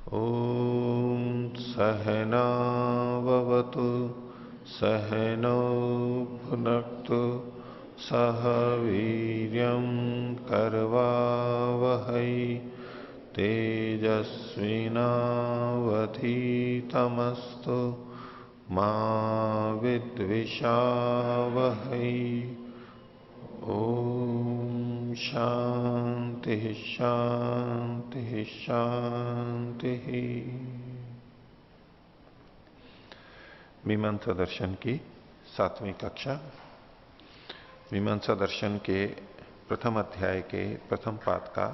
ॐ सहनाववतु सहनौ भुनक्तु सह वीर्यं करवावहै तेजस्विनावधीतमस्तु मा विद्विषावहै। ओम शांति शांति शांति। मीमांसा दर्शन की 7वीं कक्षा। मीमांसा दर्शन के प्रथम अध्याय के प्रथम पाद का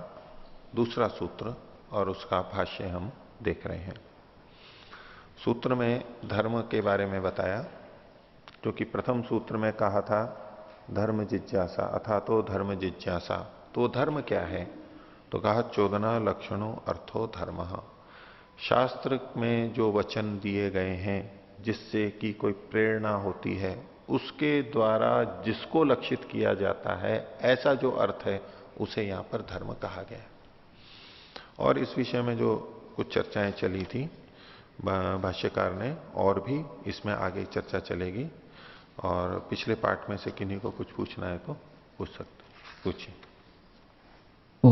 दूसरा सूत्र और उसका भाष्य हम देख रहे हैं। सूत्र में धर्म के बारे में बताया, क्योंकि प्रथम सूत्र में कहा था धर्म जिज्ञासा अथा तो धर्म जिज्ञासा। तो धर्म क्या है? तो कहा चोदना लक्षणों अर्थो धर्म। शास्त्र में जो वचन दिए गए हैं जिससे कि कोई प्रेरणा होती है, उसके द्वारा जिसको लक्षित किया जाता है, ऐसा जो अर्थ है उसे यहां पर धर्म कहा गया। और इस विषय में जो कुछ चर्चाएं चली थी भाष्यकार ने, और भी इसमें आगे चर्चा चलेगी। और पिछले पार्ट में से किन्हीं को कुछ पूछना है तो पूछ सकते, पूछिए। ओ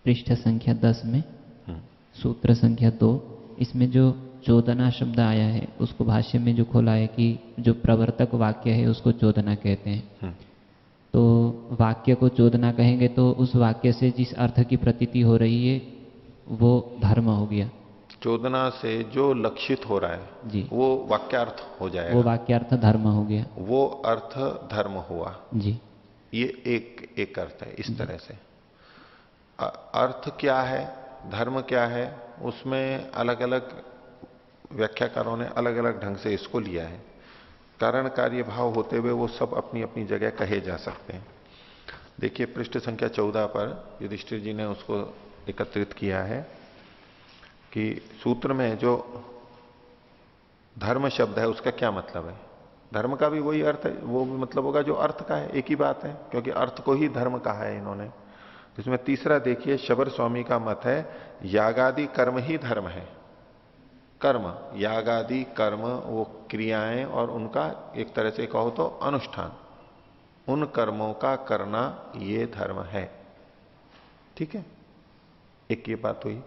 पृष्ठ संख्या 10 में सूत्र संख्या 2, इसमें जो चोदना शब्द आया है उसको भाष्य में जो खोला है कि जो प्रवर्तक वाक्य है उसको चोदना कहते हैं। तो वाक्य को चोदना कहेंगे तो उस वाक्य से जिस अर्थ की प्रतीति हो रही है वो धर्म हो गया। चोदना से जो लक्षित हो रहा है जी, वो वाक्यार्थ हो जाएगा। वो वाक्यार्थ धर्म हो गया, वो अर्थ धर्म हुआ जी। ये एक अर्थ है। इस तरह से अर्थ क्या है, धर्म क्या है, उसमें अलग अलग व्याख्याकारों ने अलग अलग ढंग से इसको लिया है। कारण कार्य भाव होते हुए वो सब अपनी अपनी जगह कहे जा सकते हैं। देखिए पृष्ठ संख्या 14 पर युधिष्ठिर जी ने उसको एकत्रित किया है कि सूत्र में जो धर्म शब्द है उसका क्या मतलब है। धर्म का भी वही अर्थ है, वो भी मतलब होगा जो अर्थ का है, एक ही बात है, क्योंकि अर्थ को ही धर्म कहा है इन्होंने। इसमें तीसरा देखिए, शबर स्वामी का मत है यागादि कर्म ही धर्म है। कर्म, यागादि कर्म, वो क्रियाएं और उनका एक तरह से कहो तो अनुष्ठान, उन कर्मों का करना ये धर्म है। ठीक है, एक ये बात हुई।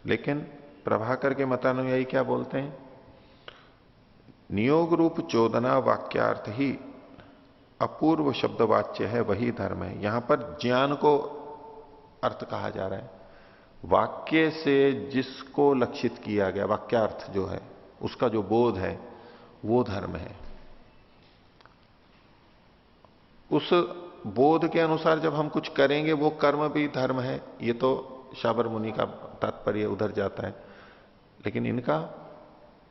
लेकिन प्रभाकर के मतानुयायी क्या बोलते हैं? नियोग रूप चोदना वाक्यार्थ ही अपूर्व शब्द वाच्य है, वही धर्म है। यहां पर ज्ञान को अर्थ कहा जा रहा है। वाक्य से जिसको लक्षित किया गया, वाक्यार्थ जो है उसका जो बोध है वो धर्म है। उस बोध के अनुसार जब हम कुछ करेंगे वो कर्म भी धर्म है। ये तो शाबर मुनि का तात्पर्य उधर जाता है। लेकिन इनका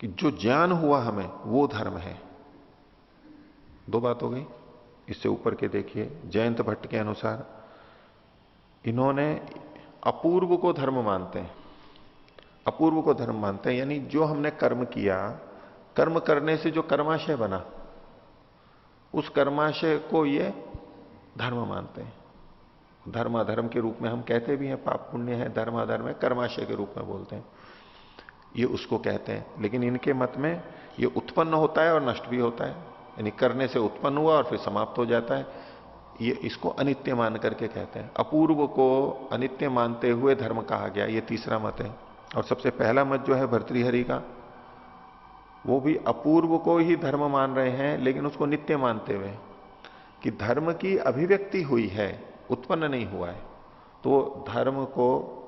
कि जो ज्ञान हुआ हमें वो धर्म है। दो बात हो गई। इससे ऊपर के देखिए, जयंत भट्ट के अनुसार इन्होंने अपूर्व को धर्म मानते हैं। अपूर्व को धर्म मानते हैं यानी जो हमने कर्म किया, कर्म करने से जो कर्माशय बना, उस कर्माशय को ये धर्म मानते हैं। धर्म अधर्म के रूप में हम कहते भी हैं, पाप पुण्य है, धर्म अधर्म है, कर्माशय के रूप में बोलते हैं, ये उसको कहते हैं। लेकिन इनके मत में ये उत्पन्न होता है और नष्ट भी होता है, यानी करने से उत्पन्न हुआ और फिर समाप्त हो जाता है। ये इसको अनित्य मान करके कहते हैं। अपूर्व को अनित्य मानते हुए धर्म कहा गया, ये तीसरा मत है। और सबसे पहला मत जो है भर्तृहरि का, वो भी अपूर्व को ही धर्म मान रहे हैं, लेकिन उसको नित्य मानते हुए कि धर्म की अभिव्यक्ति हुई है, उत्पन्न नहीं हुआ है। तो धर्म को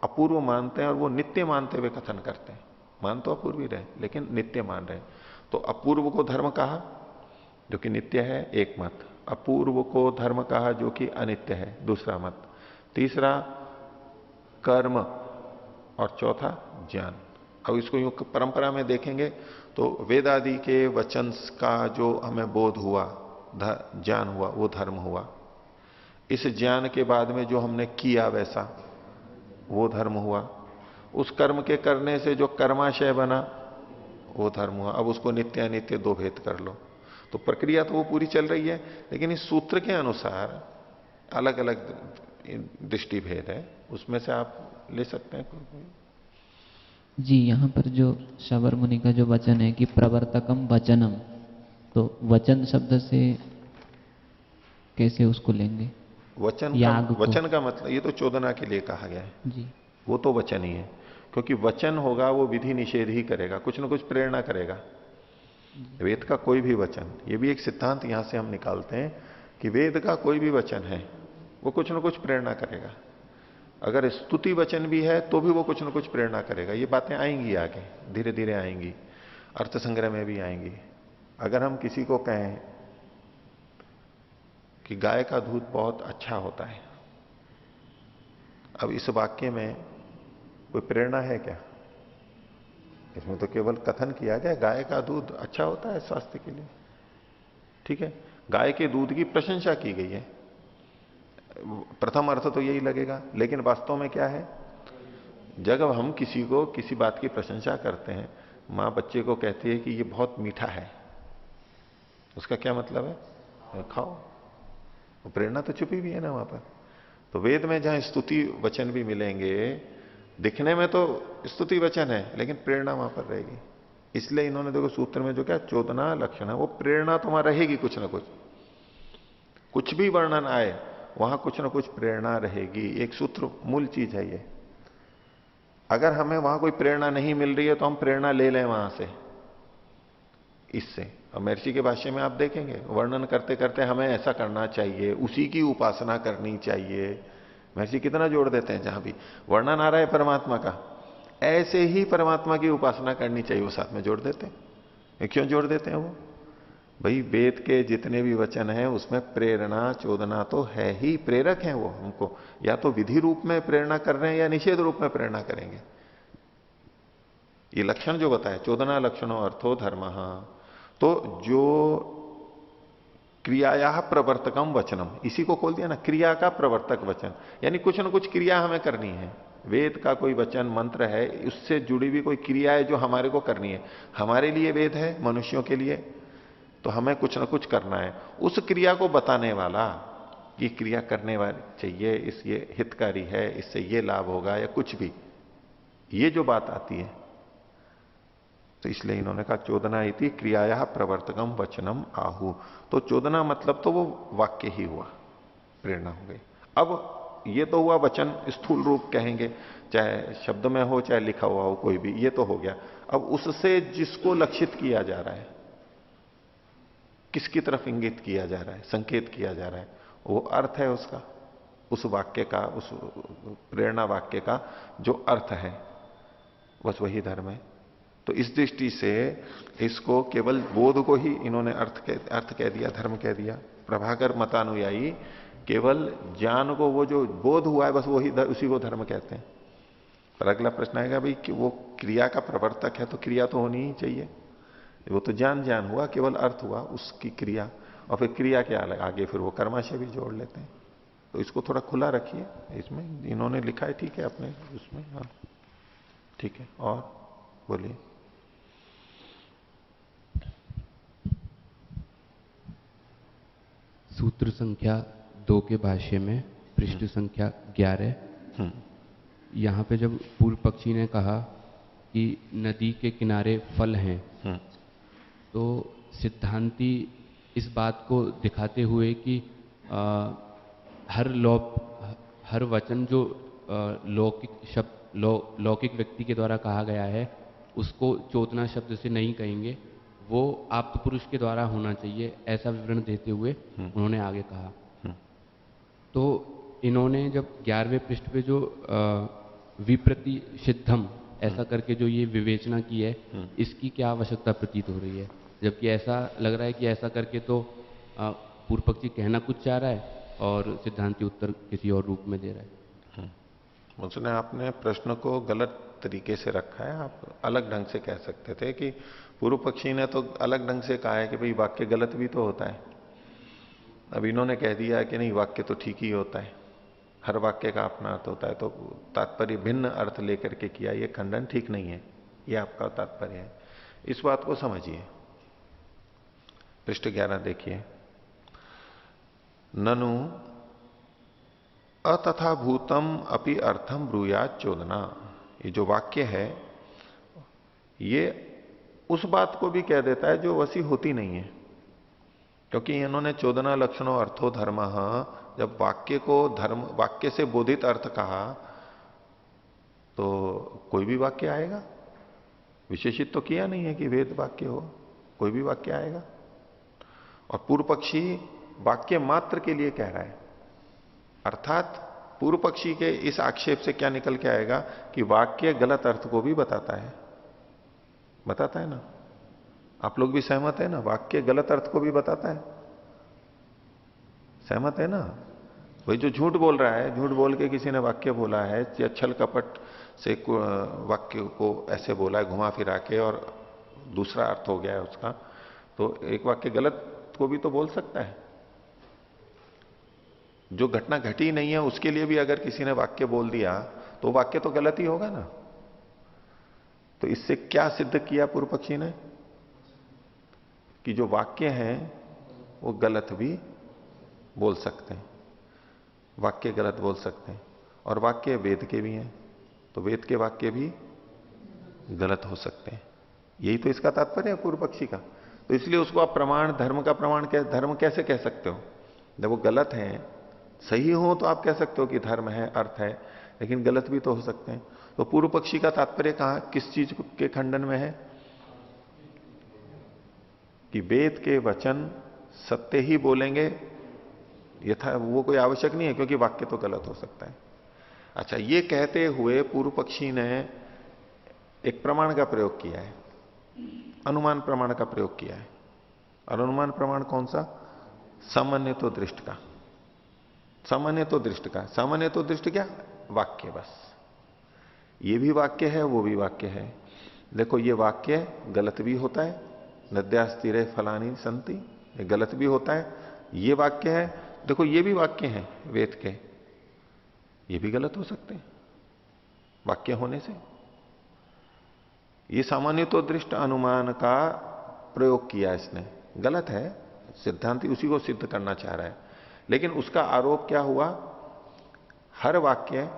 अपूर्व मानते हैं और वो नित्य मानते हुए कथन करते हैं। मान तो अपूर्व ही रहे लेकिन नित्य मान रहे हैं। तो अपूर्व को धर्म कहा जो कि नित्य है, एक मत। अपूर्व को धर्म कहा जो कि अनित्य है, दूसरा मत। तीसरा कर्म और चौथा ज्ञान। अब इसको यूं परंपरा में देखेंगे तो वेद आदि के वचन का जो हमें बोध हुआ, ज्ञान हुआ, वो धर्म हुआ। इस ज्ञान के बाद में जो हमने किया वैसा वो धर्म हुआ। उस कर्म के करने से जो कर्माशय बना वो धर्म हुआ। अब उसको नित्य अनित्य दो भेद कर लो। तो प्रक्रिया तो वो पूरी चल रही है, लेकिन इस सूत्र के अनुसार अलग अलग दृष्टि भेद है। उसमें से आप ले सकते हैं कोई। जी, यहाँ पर जो शबर मुनि का जो वचन है कि प्रवर्तकम वचनम, तो वचन शब्द से कैसे उसको लेंगे? याग को। वचन का मतलब ये तो चोदना के लिए कहा गया है, जी वो तो वचन ही है। क्योंकि वचन होगा वो विधि निषेध ही करेगा, कुछ ना कुछ प्रेरणा करेगा। जी वेद का कोई भी वचन, ये भी एक सिद्धांत यहां से हम निकालते हैं कि वेद का कोई भी वचन है वो कुछ ना कुछ प्रेरणा करेगा। अगर स्तुति वचन भी है तो भी वो कुछ ना कुछ प्रेरणा करेगा। ये बातें आएंगी आगे, धीरे धीरे आएंगी, अर्थ संग्रह में भी आएंगी। अगर हम किसी को कहें कि गाय का दूध बहुत अच्छा होता है, अब इस वाक्य में कोई प्रेरणा है क्या? इसमें तो केवल कथन किया गया गाय का दूध अच्छा होता है स्वास्थ्य के लिए, ठीक है। गाय के दूध की प्रशंसा की गई है, प्रथम अर्थ तो यही लगेगा। लेकिन वास्तव में क्या है, जब हम किसी को किसी बात की प्रशंसा करते हैं, मां बच्चे को कहती है कि ये बहुत मीठा है, उसका क्या मतलब है? खाओ। वो प्रेरणा तो छुपी भी है ना वहां पर। तो वेद में जहां स्तुति वचन भी मिलेंगे, दिखने में तो स्तुति वचन है लेकिन प्रेरणा वहां पर रहेगी। इसलिए इन्होंने देखो सूत्र में जो क्या चोदना लक्षण है, वो प्रेरणा तो वहां रहेगी, कुछ ना कुछ, कुछ भी वर्णन आए वहां कुछ ना कुछ प्रेरणा रहेगी। एक सूत्र मूल चीज है ये। अगर हमें वहां कोई प्रेरणा नहीं मिल रही है तो हम प्रेरणा ले लें वहां से, इससे। अब महर्षि के भाष्य में आप देखेंगे वर्णन करते करते हमें ऐसा करना चाहिए, उसी की उपासना करनी चाहिए, महर्षि कितना जोड़ देते हैं। जहां भी वर्णन आ रहा है परमात्मा का, ऐसे ही परमात्मा की उपासना करनी चाहिए, वो साथ में जोड़ देते हैं। क्यों जोड़ देते हैं वो? भाई वेद के जितने भी वचन हैं उसमें प्रेरणा चोदना तो है ही, प्रेरक हैं वो हमको, या तो विधि रूप में प्रेरणा कर रहे हैं या निषेध रूप में प्रेरणा करेंगे। ये लक्षण जो बताए, चोदना लक्षणों अर्थो धर्म, तो जो क्रियाया प्रवर्तकम वचनम, इसी को खोल दिया ना, क्रिया का प्रवर्तक वचन, यानी कुछ ना कुछ क्रिया हमें करनी है। वेद का कोई वचन मंत्र है, उससे जुड़ी हुई कोई क्रिया है जो हमारे को करनी है। हमारे लिए वेद है, मनुष्यों के लिए, तो हमें कुछ ना कुछ करना है। उस क्रिया को बताने वाला, ये क्रिया करने वाली चाहिए, इस ये हितकारी है, इससे ये लाभ होगा या कुछ भी, ये जो बात आती है, तो इसलिए इन्होंने कहा चोदना इति क्रियाया प्रवर्तकम वचनम आहु। तो चोदना मतलब तो वो वाक्य ही हुआ, प्रेरणा हो गई। अब ये तो हुआ वचन, स्थूल रूप कहेंगे, चाहे शब्द में हो चाहे लिखा हुआ हो कोई भी, ये तो हो गया। अब उससे जिसको लक्षित किया जा रहा है, किसकी तरफ इंगित किया जा रहा है, संकेत किया जा रहा है, वो अर्थ है उसका, उस वाक्य का, उस प्रेरणा वाक्य का जो अर्थ है, बस वही धर्म है। तो इस दृष्टि से इसको केवल बोध को ही इन्होंने अर्थ कह दिया, धर्म कह दिया। प्रभाकर मतानुयायी केवल ज्ञान को, वो जो बोध हुआ है बस वही उसी को धर्म कहते हैं। पर अगला प्रश्न आएगा भाई कि वो क्रिया का प्रवर्तक है तो क्रिया तो होनी ही चाहिए। वो तो ज्ञान ज्ञान हुआ, केवल अर्थ हुआ उसकी क्रिया, और फिर क्रिया के आगे फिर वो कर्माशय भी जोड़ लेते हैं। तो इसको थोड़ा खुला रखिए, इसमें इन्होंने लिखा है ठीक है अपने उसमें, हाँ ठीक है। और बोलिए। सूत्र संख्या 2 के भाष्य में पृष्ठ संख्या 11, यहाँ पे जब पूर्व पक्षी ने कहा कि नदी के किनारे फल हैं, तो सिद्धांती इस बात को दिखाते हुए कि हर वचन जो लौकिक शब्द लौकिक व्यक्ति के द्वारा कहा गया है उसको चोदना शब्द से नहीं कहेंगे, वो आप्त पुरुष के द्वारा होना चाहिए, ऐसा विवरण देते हुए उन्होंने आगे कहा। तो इन्होंने जब 11वें पृष्ठ पे जो विप्रति सिद्धम ऐसा करके जो ये विवेचना की है, इसकी क्या आवश्यकता प्रतीत हो रही है? जबकि ऐसा लग रहा है कि ऐसा करके तो पूर्व पक्षी कहना कुछ चाह रहा है और सिद्धांति उत्तर किसी और रूप में दे रहा है। उसने आपने प्रश्न को गलत तरीके से रखा है। आप अलग ढंग से कह सकते थे कि पूर्व पक्षी ने तो अलग ढंग से कहा है कि भाई वाक्य गलत भी तो होता है। अब इन्होंने कह दिया कि नहीं वाक्य तो ठीक ही होता है, हर वाक्य का अपना अर्थ होता है, तो तात्पर्य भिन्न अर्थ लेकर के किया, ये खंडन ठीक नहीं है, ये आपका तात्पर्य है। इस बात को समझिए। पृष्ठ 11 देखिए। ननु अतथा भूतम अपि अर्थम ब्रूयात चोदना, ये जो वाक्य है ये उस बात को भी कह देता है जो वैसी होती नहीं है। क्योंकि इन्होंने चोदना लक्षणों अर्थो धर्म, जब वाक्य को धर्म, वाक्य से बोधित अर्थ कहा तो कोई भी वाक्य आएगा, विशेषित तो किया नहीं है कि वेद वाक्य हो, कोई भी वाक्य आएगा। और पूर्व पक्षी वाक्य मात्र के लिए कह रहा है, अर्थात पूर्व पक्षी के इस आक्षेप से क्या निकल के आएगा कि वाक्य गलत अर्थ को भी बताता है, बताता है ना। आप लोग भी सहमत है ना, वाक्य गलत अर्थ को भी बताता है, सहमत है ना। वही जो झूठ बोल रहा है, झूठ बोल के किसी ने वाक्य बोला है या छल कपट से वाक्य को ऐसे बोला है घुमा फिरा के और दूसरा अर्थ हो गया है उसका, तो एक वाक्य गलत को भी तो बोल सकता है। जो घटना घटी नहीं है उसके लिए भी अगर किसी ने वाक्य बोल दिया तो वाक्य तो गलत ही होगा ना। तो इससे क्या सिद्ध किया पूर्व पक्षी ने कि जो वाक्य हैं वो गलत भी बोल सकते हैं, वाक्य गलत बोल सकते हैं। और वाक्य वेद के भी हैं, तो वेद के वाक्य भी गलत हो सकते हैं। यही तो इसका तात्पर्य है पूर्व पक्षी का। तो इसलिए उसको आप प्रमाण, धर्म का प्रमाण, धर्म कैसे कह सकते हो जब वो गलत हैं। सही हो तो आप कह सकते हो कि धर्म है, अर्थ है, लेकिन गलत भी तो हो सकते हैं। तो पूर्व पक्षी का तात्पर्य कहां, किस चीज के खंडन में है कि वेद के वचन सत्य ही बोलेंगे, यथा वो कोई आवश्यक नहीं है क्योंकि वाक्य तो गलत हो सकता है। अच्छा, ये कहते हुए पूर्व पक्षी ने एक प्रमाण का प्रयोग किया है, अनुमान प्रमाण का प्रयोग किया है। और अनुमान प्रमाण कौन सा, सामान्य तो दृष्ट का, सामान्य तो दृष्ट का। सामान्य तो दृष्ट क्या, वाक्य, बस ये भी वाक्य है वो भी वाक्य है। देखो ये वाक्य गलत भी होता है, नद्यास्तीरे फलानी संति, ये गलत भी होता है। ये वाक्य है, देखो ये भी वाक्य है वेद के, ये भी गलत हो सकते हैं वाक्य होने से। ये सामान्य तो दृष्ट अनुमान का प्रयोग किया इसने, गलत है, सिद्धांति उसी को सिद्ध करना चाह रहा है। लेकिन उसका आरोप क्या हुआ, हर वाक्य,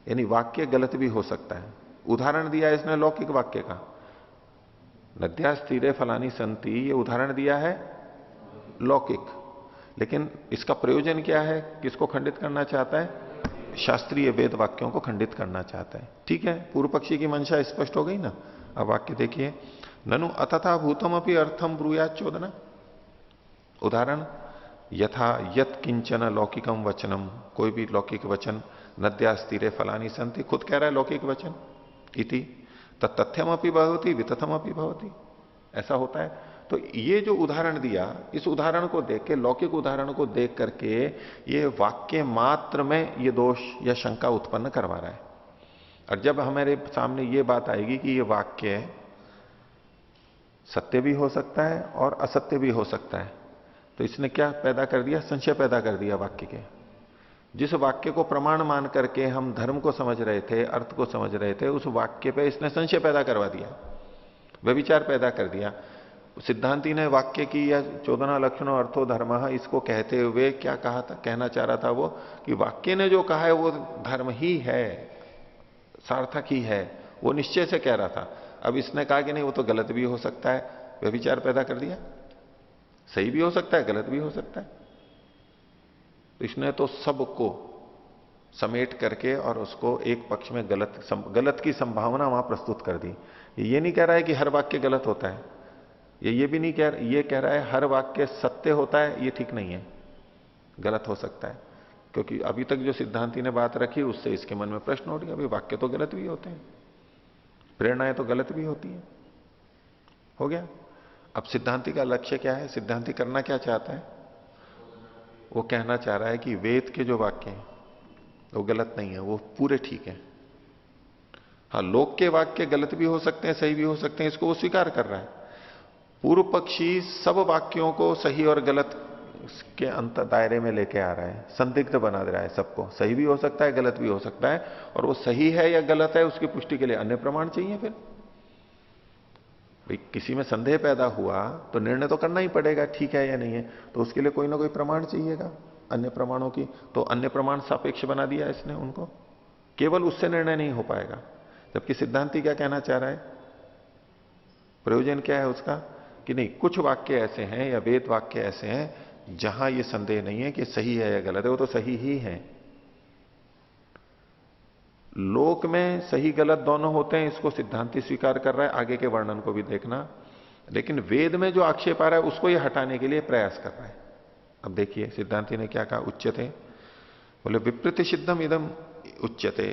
यानी वाक्य गलत भी हो सकता है। उदाहरण दिया इसने लौकिक वाक्य का, नद्यास्तीरे फलानी संति, ये उदाहरण दिया है लौकिक। लेकिन इसका प्रयोजन क्या है, किसको खंडित करना चाहता है, शास्त्रीय वेद वाक्यों को खंडित करना चाहता है। ठीक है, पूर्व पक्षी की मंशा स्पष्ट हो गई ना। अब वाक्य देखिए, ननु अतथा भूतम अपनी अर्थम ब्रूयात चोदना। उदाहरण, यथा यत किंचन लौकिकम वचनम, कोई भी लौकिक वचन, नद्यास्तीरे फलानी संति, खुद कह रहा है लौकिक वचन, इति तथ्यम अपनी भवती वितथम अपनी भवती, ऐसा होता है। तो ये जो उदाहरण दिया, इस उदाहरण को देख के, लौकिक उदाहरण को देख करके ये वाक्य मात्र में ये दोष या शंका उत्पन्न करवा रहा है। और जब हमारे सामने ये बात आएगी कि ये वाक्य सत्य भी हो सकता है और असत्य भी हो सकता है, तो इसने क्या पैदा कर दिया, संशय पैदा कर दिया वाक्य के। जिस वाक्य को प्रमाण मान करके हम धर्म को समझ रहे थे, अर्थ को समझ रहे थे, उस वाक्य पे इसने संशय पैदा करवा दिया, व्यभिचार पैदा कर दिया। सिद्धांति ने वाक्य की या चोदना लक्षणों अर्थो धर्म, इसको कहते हुए क्या कहा था, कहना चाह रहा था वो कि वाक्य ने जो कहा है वो धर्म ही है, सार्थक ही है, वो निश्चय से कह रहा था। अब इसने कहा कि नहीं वो तो गलत भी हो सकता है, व्यभिचार पैदा कर दिया, सही भी हो सकता है गलत भी हो सकता है। तो इसने तो सबको समेट करके और उसको एक पक्ष में गलत की संभावना वहां प्रस्तुत कर दी। ये नहीं कह रहा है कि हर वाक्य गलत होता है, ये भी नहीं कह, ये कह रहा है हर वाक्य सत्य होता है, ये ठीक नहीं है, गलत हो सकता है। क्योंकि अभी तक जो सिद्धांति ने बात रखी उससे इसके मन में प्रश्न उठ गया, भाई वाक्य तो गलत भी होते हैं, प्रेरणाएं तो गलत भी होती हैं, हो गया। अब सिद्धांति का लक्ष्य क्या है, सिद्धांति करना क्या चाहता है, वो कहना चाह रहा है कि वेद के जो वाक्य हैं वो गलत नहीं है, वो पूरे ठीक है। हाँ, लोक के वाक्य गलत भी हो सकते हैं, सही भी हो सकते हैं, इसको वो स्वीकार कर रहा है। पूर्व पक्षी सब वाक्यों को सही और गलत के अंतर दायरे में लेके आ रहा है, संदिग्ध बना दे रहा है सबको, सही भी हो सकता है गलत भी हो सकता है, और वो सही है या गलत है उसकी पुष्टि के लिए अन्य प्रमाण चाहिए। फिर भाई किसी में संदेह पैदा हुआ तो निर्णय तो करना ही पड़ेगा, ठीक है या नहीं है, तो उसके लिए कोई ना कोई प्रमाण चाहिएगा, अन्य प्रमाणों की, तो अन्य प्रमाण सापेक्ष बना दिया इसने उनको, केवल उससे निर्णय नहीं हो पाएगा। जबकि सिद्धांती क्या कहना चाह रहा है, प्रयोजन क्या है उसका, कि नहीं कुछ वाक्य ऐसे हैं या वेद वाक्य ऐसे हैं जहां यह संदेह नहीं है कि सही है या गलत है, वो तो सही ही है। लोक में सही गलत दोनों होते हैं, इसको सिद्धांति स्वीकार कर रहा है, आगे के वर्णन को भी देखना। लेकिन वेद में जो आक्षेप आ रहा है उसको ये हटाने के लिए प्रयास कर रहा है। अब देखिए सिद्धांति ने क्या कहा, उच्यते, बोले विपरीत सिद्धम इदम उच्यते,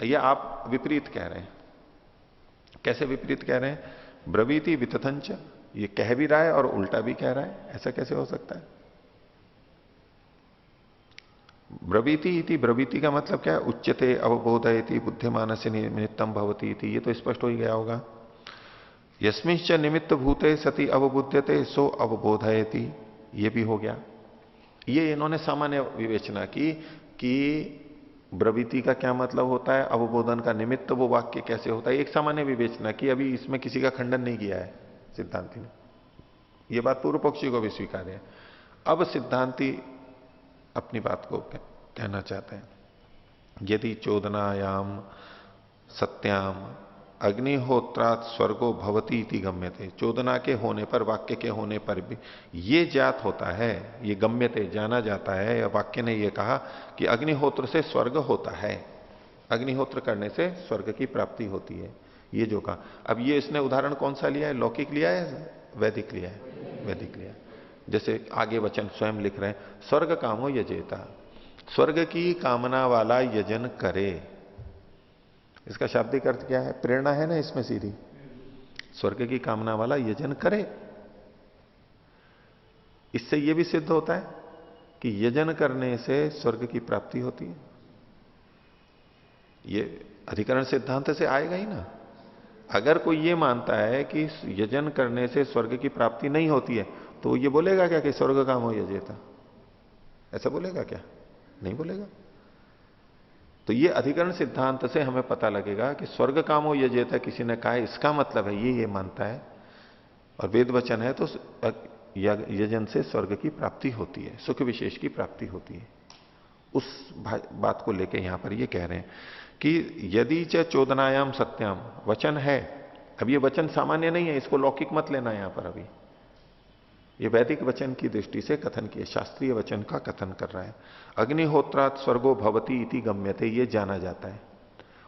ये आप विपरीत कह रहे हैं। कैसे विपरीत कह रहे हैं, ब्रवीति वितथंच, ये कह भी रहा है और उल्टा भी कह रहा है, ऐसा कैसे हो सकता है। ब्रवीति इति, ब्रवीति का मतलब क्या है, उच्यते अवबोधयति बुद्धिमानस्य निमित्तम भवति इति, ये तो स्पष्ट हो ही गया होगा। यस्मिंश्च निमित्त भूते सति अवबुध्यते सो अवबोधयति, ये भी हो गया। ये इन्होंने सामान्य विवेचना की कि ब्रवीति का क्या मतलब होता है, अवबोधन का निमित्त वो वाक्य कैसे होता है, एक सामान्य विवेचना की। अभी इसमें किसी का खंडन नहीं किया है सिद्धांति ने, ये बात पूर्व पक्षी को भी स्वीकार है। अब सिद्धांति अपनी बात को कहना चाहते हैं, यदि चोदनायाम सत्याम अग्निहोत्रात स्वर्गो भवती इति गम्यते, चोदना के होने पर, वाक्य के होने पर भी ये ज्ञात होता है, ये गम्यते जाना जाता है, या वाक्य ने ये कहा कि अग्निहोत्र से स्वर्ग होता है, अग्निहोत्र करने से स्वर्ग की प्राप्ति होती है, ये जो कहा। अब ये इसने उदाहरण कौन सा लिया है, लौकिक लिया है वैदिक लिया है, वैदिक लिया। जैसे आगे वचन स्वयं लिख रहे हैं, स्वर्ग कामो यजेता, स्वर्ग की कामना वाला यजन करे। इसका शाब्दिक अर्थ क्या है, प्रेरणा है ना इसमें सीधी, स्वर्ग की कामना वाला यजन करे। इससे यह भी सिद्ध होता है कि यजन करने से स्वर्ग की प्राप्ति होती है। ये अधिकरण सिद्धांत से आएगा ही ना। अगर कोई ये मानता है कि यजन करने से स्वर्ग की प्राप्ति नहीं होती है, तो ये बोलेगा क्या कि स्वर्ग काम हो यजेता, ऐसा बोलेगा क्या, नहीं बोलेगा। तो ये अधिकरण सिद्धांत से हमें पता लगेगा कि स्वर्ग कामो यजेता किसी ने कहा है, इसका मतलब है ये मानता है, और वेद वचन है, तो यजन से स्वर्ग की प्राप्ति होती है, सुख विशेष की प्राप्ति होती है। उस बात को लेके यहां पर ये कह रहे हैं कि यदि च चोदनायाम सत्याम, वचन है, अब ये वचन सामान्य नहीं है, इसको लौकिक मत लेना यहां पर। अभी ये वैदिक वचन की दृष्टि से कथन किए, शास्त्रीय वचन का कथन कर रहा है। अग्निहोत्रात स्वर्गो भवती इति गम्यते, ये जाना जाता है।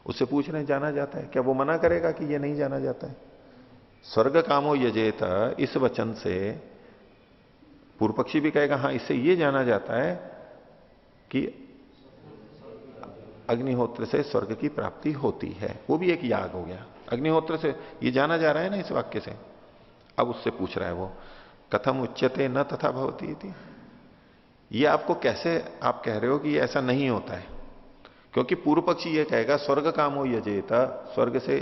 उससे पूछ रहे हैं जाना जाता है क्या, वो मना करेगा कि ये नहीं जाना जाता है। स्वर्ग कामो यजेत, इस वचन से पूर्व पक्षी भी कहेगा हां, इससे ये जाना जाता है कि अग्निहोत्र से स्वर्ग की प्राप्ति होती है, वो भी एक याग हो गया। अग्निहोत्र से ये जाना जा रहा है ना इस वाक्य से। अब उससे पूछ रहा है वो, कथम उच्यते न तथा भवती इति, ये आपको कैसे आप कह रहे हो कि ये ऐसा नहीं होता है। क्योंकि पूर्व पक्षी ये कहेगा स्वर्ग कामो यजेता, स्वर्ग से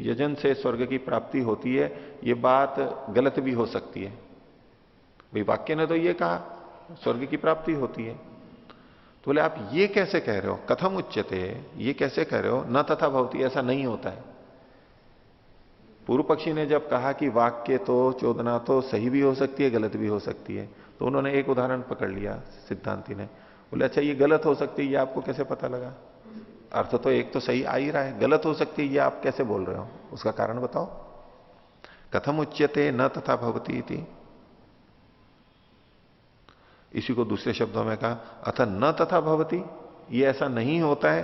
यजन से स्वर्ग की प्राप्ति होती है, ये बात गलत भी हो सकती है। भाई वाक्य ने तो ये कहा स्वर्ग की प्राप्ति होती है, तो बोले आप ये कैसे कह रहे हो, कथम उच्यते, ये कैसे कह रहे हो, न तथा भवती, ऐसा नहीं होता है। पूर्व पक्षी ने जब कहा कि वाक्य तो चोदना तो सही भी हो सकती है, गलत भी हो सकती है, तो उन्होंने एक उदाहरण पकड़ लिया सिद्धांति ने। बोले अच्छा ये गलत हो सकती है, ये आपको कैसे पता लगा, अर्थ तो एक तो सही आ ही रहा है, गलत हो सकती है ये आप कैसे बोल रहे हो, उसका कारण बताओ। कथम उच्यते न तथा भवती इति, इसी को दूसरे शब्दों में कहा, अथ न तथा भवती, ये ऐसा नहीं होता है।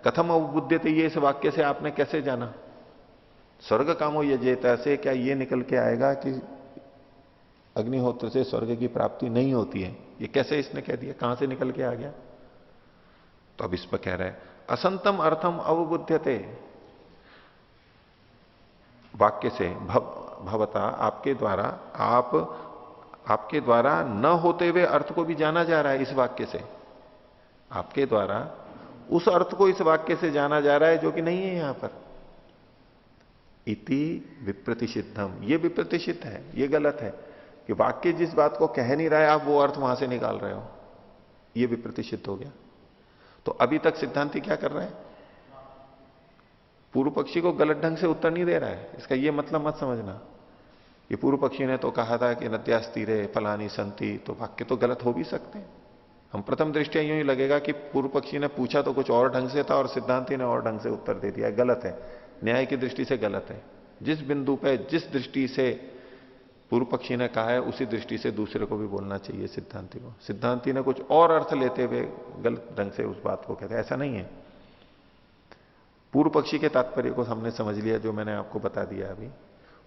कथम अवबुध्यते, ये इस वाक्य से आपने कैसे जाना। स्वर्ग कामो यजेता से क्या ये निकल के आएगा कि अग्निहोत्र से स्वर्ग की प्राप्ति नहीं होती है, ये कैसे इसने कह दिया, कहां से निकल के आ गया। तो अब इस पर कह रहे हैं असंतम अर्थम अवबुध्यते, वाक्य से भवता, आपके द्वारा न होते हुए अर्थ को भी जाना जा रहा है इस वाक्य से। आपके द्वारा उस अर्थ को इस वाक्य से जाना जा रहा है जो कि नहीं है यहां पर। इति विप्रतिषिद्धम, ये विप्रतिषिद्ध है, ये गलत है कि वाक्य जिस बात को कह नहीं रहा है आप वो अर्थ वहां से निकाल रहे हो, ये विप्रतिषिद्ध हो गया। तो अभी तक सिद्धांति क्या कर रहे हैं, पूर्व पक्षी को गलत ढंग से उत्तर नहीं दे रहा है, इसका ये मतलब मत समझना ये पूर्व पक्षी ने तो कहा था कि नद्यास्तीरे फलानी संति, तो वाक्य तो गलत हो भी सकते हैं। हम प्रथम दृष्टया यूं ही लगेगा कि पूर्व पक्षी ने पूछा तो कुछ और ढंग से था और सिद्धांति ने और ढंग से उत्तर दे दिया, गलत है, न्याय की दृष्टि से गलत है। जिस बिंदु पे जिस दृष्टि से पूर्व पक्षी ने कहा है उसी दृष्टि से दूसरे को भी बोलना चाहिए सिद्धांति को। सिद्धांति ने कुछ और अर्थ लेते हुए गलत ढंग से उस बात को कहते, ऐसा नहीं है। पूर्व पक्षी के तात्पर्य को हमने समझ लिया, जो मैंने आपको बता दिया अभी,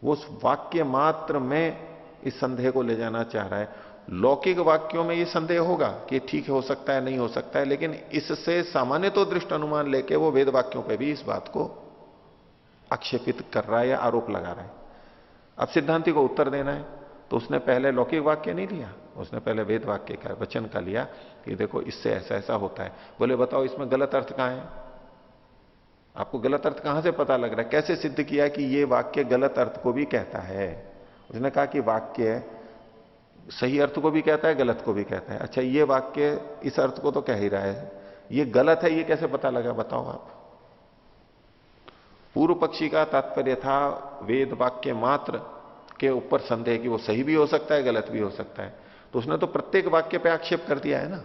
वो उस वाक्य मात्र में इस संदेह को ले जाना चाह रहा है। लौकिक वाक्यों में ये संदेह होगा कि ठीक हो सकता है, नहीं हो सकता है, लेकिन इससे सामान्य तो दृष्ट अनुमान लेके वो वेद वाक्यों पे भी इस बात को आक्षेपित कर रहा है या आरोप लगा रहा है। अब सिद्धांति को उत्तर देना है तो उसने पहले लौकिक वाक्य नहीं लिया, उसने पहले वेद वाक्य का, वचन का लिया कि देखो इससे ऐसा ऐसा होता है। बोले बताओ इसमें गलत अर्थ कहां है, आपको गलत अर्थ कहां से पता लग रहा है, कैसे सिद्ध किया कि ये वाक्य गलत अर्थ को भी कहता है। उसने कहा कि वाक्य सही अर्थ को भी कहता है, गलत को भी कहता है। अच्छा ये वाक्य इस अर्थ को तो कह ही रहा है, ये गलत है, ये कैसे पता लगा बताओ आप। पूर्व पक्षी का तात्पर्य था वेद वाक्य मात्र के ऊपर संदेह कि वो सही भी हो सकता है, गलत भी हो सकता है, तो उसने तो प्रत्येक वाक्य पे आक्षेप कर दिया है ना।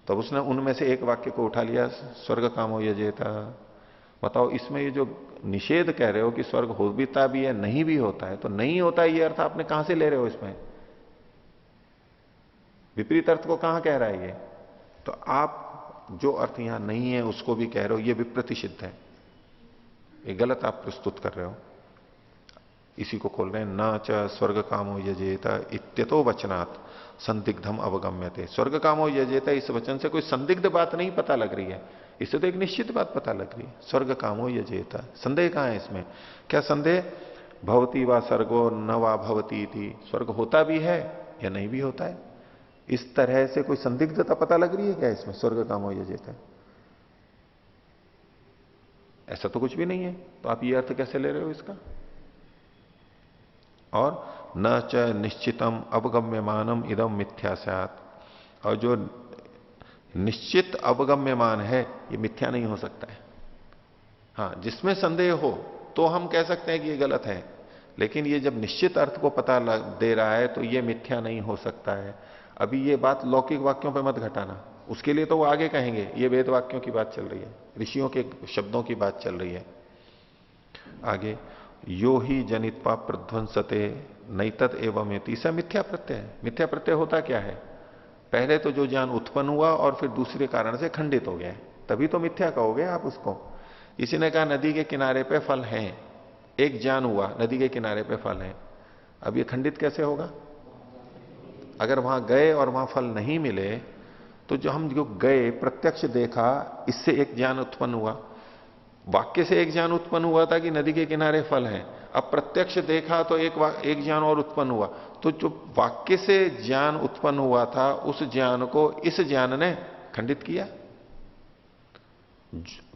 तब उसने उनमें से एक वाक्य को उठा लिया, स्वर्ग कामो यजेता। बताओ इसमें ये जो निषेध कह रहे हो कि स्वर्ग होता भी है, नहीं भी होता है, तो नहीं होता है ये अर्थ आपने कहां से ले रहे हो, इसमें विपरीत अर्थ को कहां कह रहा है ये। तो आप जो अर्थ यहां नहीं है उसको भी कह रहे हो, ये विप्रतिषिद्ध है, ये गलत आप प्रस्तुत कर रहे हो। इसी को खोल रहे हैं, न च स्वर्ग कामो यजेत इत्यतो वचनात् संदिग्धम अवगम्यते। स्वर्ग कामो यजेत, इस वचन से कोई संदिग्ध बात नहीं पता लग रही है, इससे तो एक निश्चित बात पता लग रही है। स्वर्ग कामो यजेत, संदेह कहां है इसमें, क्या संदेह, भवती वा स्वर्गो न वा भवती थी, स्वर्ग होता भी है या नहीं भी होता है, इस तरह से कोई संदिग्धता पता लग रही है क्या इसमें, स्वर्ग कामो यजेत, ऐसा तो कुछ भी नहीं है। तो आप ये अर्थ कैसे ले रहे हो इसका। और न च निश्चितम अवगम्यमानम इदम मिथ्या स्यात्, और जो निश्चित अवगम्यमान है ये मिथ्या नहीं हो सकता है। हां, जिसमें संदेह हो तो हम कह सकते हैं कि ये गलत है, लेकिन ये जब निश्चित अर्थ को पता दे रहा है तो ये मिथ्या नहीं हो सकता है। अभी ये बात लौकिक वाक्यों पर मत घटाना, उसके लिए तो वो आगे कहेंगे, ये वेद वाक्यों की बात चल रही है, ऋषियों के शब्दों की बात चल रही है। आगे, यो ही जनित्वा प्रध्वंसते नैतद एवं ये तीसरा मिथ्या प्रत्यय है। मिथ्या प्रत्यय होता क्या है, पहले तो जो ज्ञान उत्पन्न हुआ और फिर दूसरे कारण से खंडित हो गया, तभी तो मिथ्या कहोगे आप उसको। किसी ने कहा नदी के किनारे पे फल हैं, एक ज्ञान हुआ नदी के किनारे पे फल है, अब ये खंडित कैसे होगा। अगर वहां गए और वहां फल नहीं मिले तो जो हम जो गए प्रत्यक्ष देखा, इससे एक ज्ञान उत्पन्न हुआ, वाक्य से एक ज्ञान उत्पन्न हुआ था कि नदी के किनारे फल है, अब प्रत्यक्ष देखा तो एक ज्ञान और उत्पन्न हुआ। तो जो वाक्य से ज्ञान उत्पन्न हुआ था उस ज्ञान को इस ज्ञान ने खंडित किया,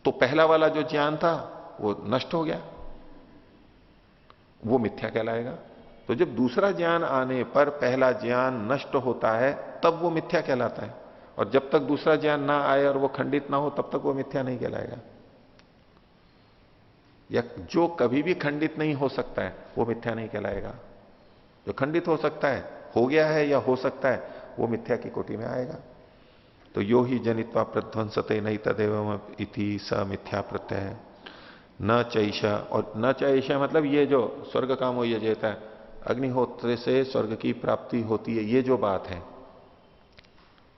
तो पहला वाला जो ज्ञान था वो नष्ट हो गया, वो मिथ्या कहलाएगा। तो जब दूसरा ज्ञान आने पर पहला ज्ञान नष्ट होता है तब वो मिथ्या कहलाता है, और जब तक दूसरा ज्ञान ना आए और वो खंडित ना हो तब तक वो मिथ्या नहीं कहलाएगा। या जो कभी भी खंडित नहीं हो सकता है वो मिथ्या नहीं कहलाएगा, जो खंडित हो सकता है, हो गया है या हो सकता है, वो मिथ्या की कोटि में आएगा। तो यो ही जनित्वा प्रध्वंसते नहीं तदेव इति स मिथ्या प्रत्यय न चैषा। और न चैषा मतलब ये जो स्वर्ग काम हो, ये जेता है अग्निहोत्र से स्वर्ग की प्राप्ति होती है, ये जो बात है,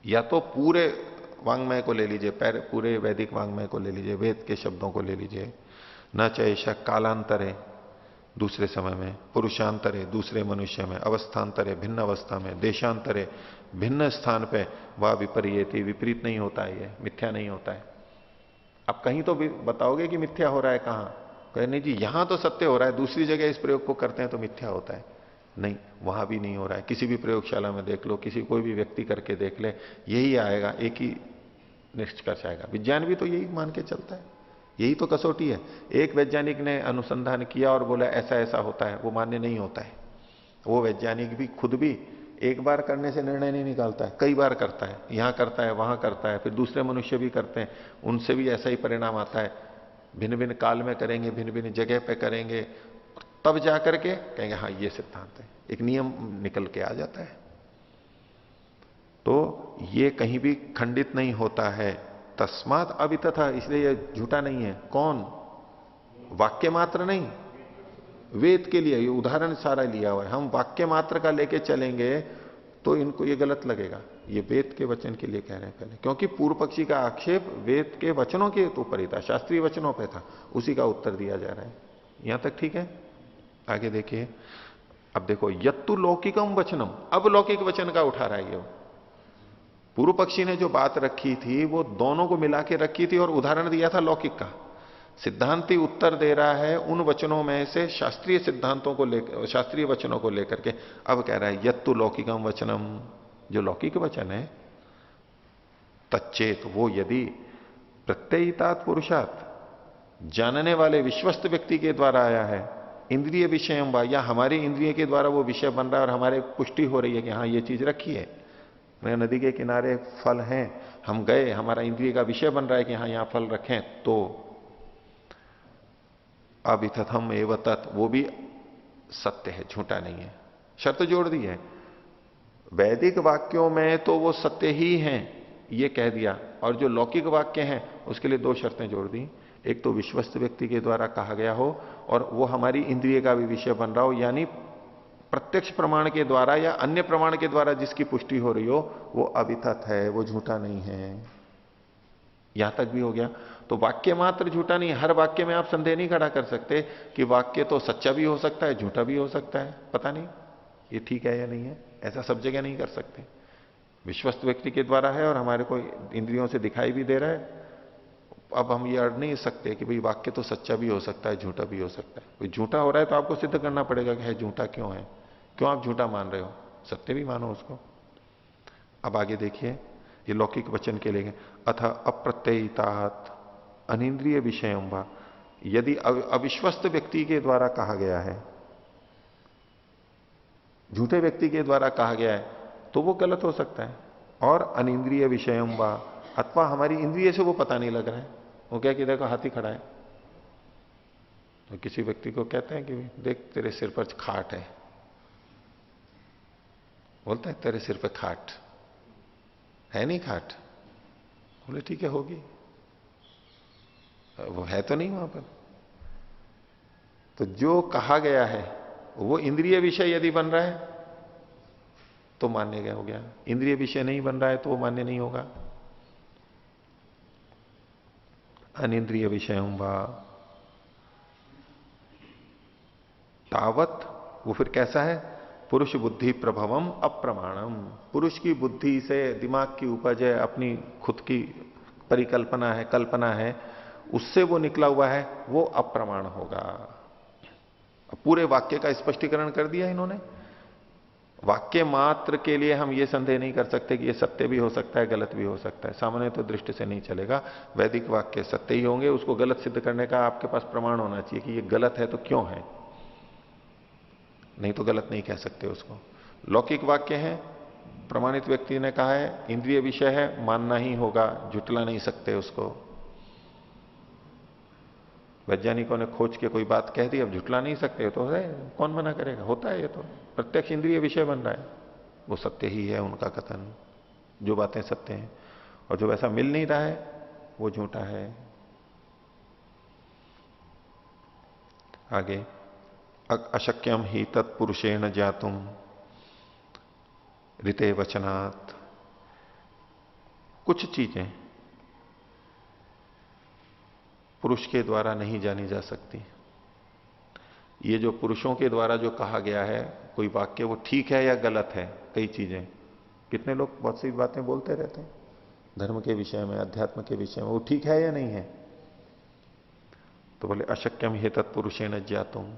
या तो पूरे वांग्मय को ले लीजिए, पूरे वैदिक वांग्मय को ले लीजिए, वेद के शब्दों को ले लीजिए। न चैषा कालांतरे दूसरे समय में, पुरुषांतरे दूसरे मनुष्य में, अवस्थांतरे भिन्न अवस्था में, देशांतरे भिन्न स्थान पे, वह विपरीयति विपरीत नहीं होता है, ये मिथ्या नहीं होता है। अब कहीं तो भी बताओगे कि मिथ्या हो रहा है, कहां कहे नहीं जी यहां तो सत्य हो रहा है, दूसरी जगह इस प्रयोग को करते हैं तो मिथ्या होता है, नहीं वहां भी नहीं हो रहा है। किसी भी प्रयोगशाला में देख लो, किसी कोई भी व्यक्ति करके देख ले, यही आएगा, एक ही निष्कर्ष आएगा। विज्ञान भी तो यही मान के चलता है, यही तो कसौटी है। एक वैज्ञानिक ने अनुसंधान किया और बोला ऐसा ऐसा होता है, वो मान्य नहीं होता है। वो वैज्ञानिक भी खुद भी एक बार करने से निर्णय नहीं निकालता है, कई बार करता है, यहां करता है, वहां करता है, फिर दूसरे मनुष्य भी करते हैं, उनसे भी ऐसा ही परिणाम आता है। भिन्न भिन्न काल में करेंगे, भिन्न भिन्न जगह पे करेंगे, तब जाकर के कहेंगे हाँ ये सिद्धांत है, एक नियम निकल के आ जाता है। तो ये कहीं भी खंडित नहीं होता है। तस्मात अवितथा, इसलिए ये झूठा नहीं है। कौन? वाक्य मात्र नहीं, वेद के लिए ये उदाहरण सारा लिया हुआ है। हम वाक्य मात्र का लेके चलेंगे तो इनको ये गलत लगेगा। ये वेद के वचन के लिए कह रहे हैं पहले, क्योंकि पूर्व पक्षी का आक्षेप वेद के वचनों के ऊपर ही था, शास्त्रीय वचनों पे था, उसी का उत्तर दिया जा रहा है। यहां तक ठीक है? आगे देखिए। अब देखो, यत्तु लौकिकम वचनम, अब लौकिक वचन का उठा रहा है ये। पूर्व पक्षी ने जो बात रखी थी वो दोनों को मिला के रखी थी और उदाहरण दिया था लौकिक का। सिद्धांती उत्तर दे रहा है उन वचनों में से शास्त्रीय सिद्धांतों को लेकर, शास्त्रीय वचनों को लेकर के। अब कह रहा है यत्तु लौकिकम वचनम, जो लौकिक वचन है, तच्चेत, वो यदि प्रत्ययितात पुरुषात, जानने वाले विश्वस्त व्यक्ति के द्वारा आया है, इंद्रिय विषय या हमारी इंद्रिय के द्वारा वो विषय बन रहा है और हमारे पुष्टि हो रही है कि हाँ ये चीज रखी है, नदी के किनारे फल हैं, हम गए, हमारा इंद्रिय का विषय बन रहा है कि हाँ यहां फल रखें, तो अभितथम एव तत्, वो भी सत्य है, झूठा नहीं है। शर्त जोड़ दी है। वैदिक वाक्यों में तो वो सत्य ही हैं, ये कह दिया, और जो लौकिक वाक्य हैं उसके लिए दो शर्तें जोड़ दी। एक तो विश्वस्त व्यक्ति के द्वारा कहा गया हो और वो हमारी इंद्रिय का भी विषय बन रहा हो, यानी प्रत्यक्ष प्रमाण के द्वारा या अन्य प्रमाण के द्वारा जिसकी पुष्टि हो रही हो, वो अभितथ है, वो झूठा नहीं है। यहां तक भी हो गया। तो वाक्य मात्र झूठा नहीं है। हर वाक्य में आप संदेह नहीं खड़ा कर सकते कि वाक्य तो सच्चा भी हो सकता है, झूठा भी हो सकता है, पता नहीं ये ठीक है या नहीं है, ऐसा सब जगह नहीं कर सकते। विश्वस्त व्यक्ति के द्वारा है और हमारे को इंद्रियों से दिखाई भी दे रहा है। अब हम ये अड़ नहीं सकते कि भाई वाक्य तो सच्चा भी हो सकता है, झूठा भी हो सकता है। कोई झूठा हो रहा है तो आपको सिद्ध करना पड़ेगा कि है झूठा क्यों है, क्यों आप झूठा मान रहे हो, सत्य भी मानो उसको। अब आगे देखिए, ये लौकिक वचन के लिए, अथ अप्रत्ययितात अनिंद्रिय विषयम वा, यदि अविश्वस्त व्यक्ति के द्वारा कहा गया है, झूठे व्यक्ति के द्वारा कहा गया है, तो वो गलत हो सकता है। और अनिंद्रिय विषयम वा, अथवा हमारी इंद्रिय से वो पता नहीं लग रहा है। वो क्या कि देखो हाथी खड़ा है, तो किसी व्यक्ति को कहते हैं कि देख तेरे सिर पर खाट है, बोलता है तेरे सिर पर खाट है, नहीं खाट, बोले ठीक है होगी, वो है तो नहीं वहां पर। तो जो कहा गया है वो इंद्रिय विषय यदि बन रहा है तो मान्य गया हो गया, इंद्रिय विषय नहीं बन रहा है तो वो मान्य नहीं होगा। अनिंद्रिय विषय तावत, वो फिर कैसा है, पुरुष बुद्धि प्रभवम अप्रमाणम, पुरुष की बुद्धि से, दिमाग की उपज है, अपनी खुद की परिकल्पना है, कल्पना है, उससे वो निकला हुआ है, वो अप्रमाण होगा। अब पूरे वाक्य का स्पष्टीकरण कर दिया इन्होंने। वाक्य मात्र के लिए हम ये संदेह नहीं कर सकते कि ये सत्य भी हो सकता है, गलत भी हो सकता है, सामान्य तो दृष्टि से नहीं चलेगा। वैदिक वाक्य सत्य ही होंगे, उसको गलत सिद्ध करने का आपके पास प्रमाण होना चाहिए कि ये गलत है तो क्यों है, नहीं तो गलत नहीं कह सकते उसको। लौकिक वाक्य है, प्रमाणित व्यक्ति ने कहा है, इंद्रिय विषय है, मानना ही होगा, झुटला नहीं सकते उसको। वैज्ञानिकों ने खोज के कोई बात कह दी, अब झुटला नहीं सकते, तो है, कौन मना करेगा, होता है, ये तो प्रत्यक्ष इंद्रिय विषय बन रहा है, वो सत्य ही है उनका कथन, जो बातें सत्य हैं। और जो ऐसा मिल नहीं रहा है वो झूठा है। आगे, अशक्यम ही तत्पुरुषेण ज्ञातुम ऋते वचनात्, कुछ चीजें पुरुष के द्वारा नहीं जानी जा सकती। ये जो पुरुषों के द्वारा जो कहा गया है कोई वाक्य, वो ठीक है या गलत है, कई चीजें, कितने लोग बहुत सी बातें बोलते रहते हैं धर्म के विषय में, अध्यात्म के विषय में, वो ठीक है या नहीं है। तो बोले अशक्यम हे तत्पुरुषेण ज्ञातुम,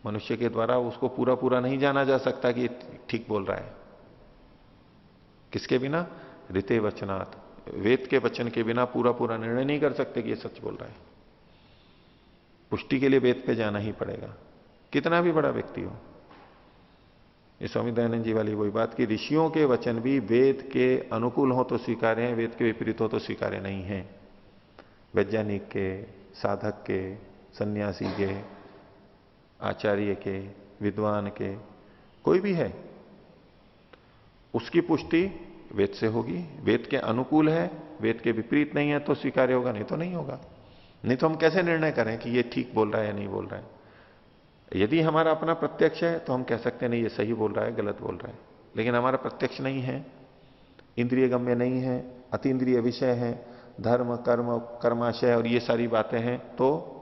मनुष्य के द्वारा उसको पूरा पूरा नहीं जाना जा सकता कि ठीक बोल रहा है। किसके बिना? ऋते वचनात्, वेद के वचन के बिना पूरा पूरा निर्णय नहीं कर सकते कि ये सच बोल रहा है। पुष्टि के लिए वेद पे जाना ही पड़ेगा, कितना भी बड़ा व्यक्ति हो। ये स्वामी दयानंद जी वाली वही बात कि ऋषियों के वचन भी वेद के अनुकूल हो तो स्वीकार्य हैं, वेद के विपरीत हो तो स्वीकार्य नहीं है। वैज्ञानिक के, साधक के, सन्यासी के, आचार्य के, विद्वान के, कोई भी है, उसकी पुष्टि वेद से होगी। वेद के अनुकूल है, वेद के विपरीत नहीं है तो स्वीकार्य होगा, नहीं तो नहीं होगा। नहीं तो हम कैसे निर्णय करें कि ये ठीक बोल रहा है या नहीं बोल रहा है? यदि हमारा अपना प्रत्यक्ष है तो हम कह सकते हैं नहीं ये सही बोल रहा है, गलत बोल रहा है। लेकिन हमारा प्रत्यक्ष नहीं है, इंद्रिय गम्य नहीं है, अतीन्द्रिय विषय है, धर्म कर्म कर्माशय और ये सारी बातें हैं, तो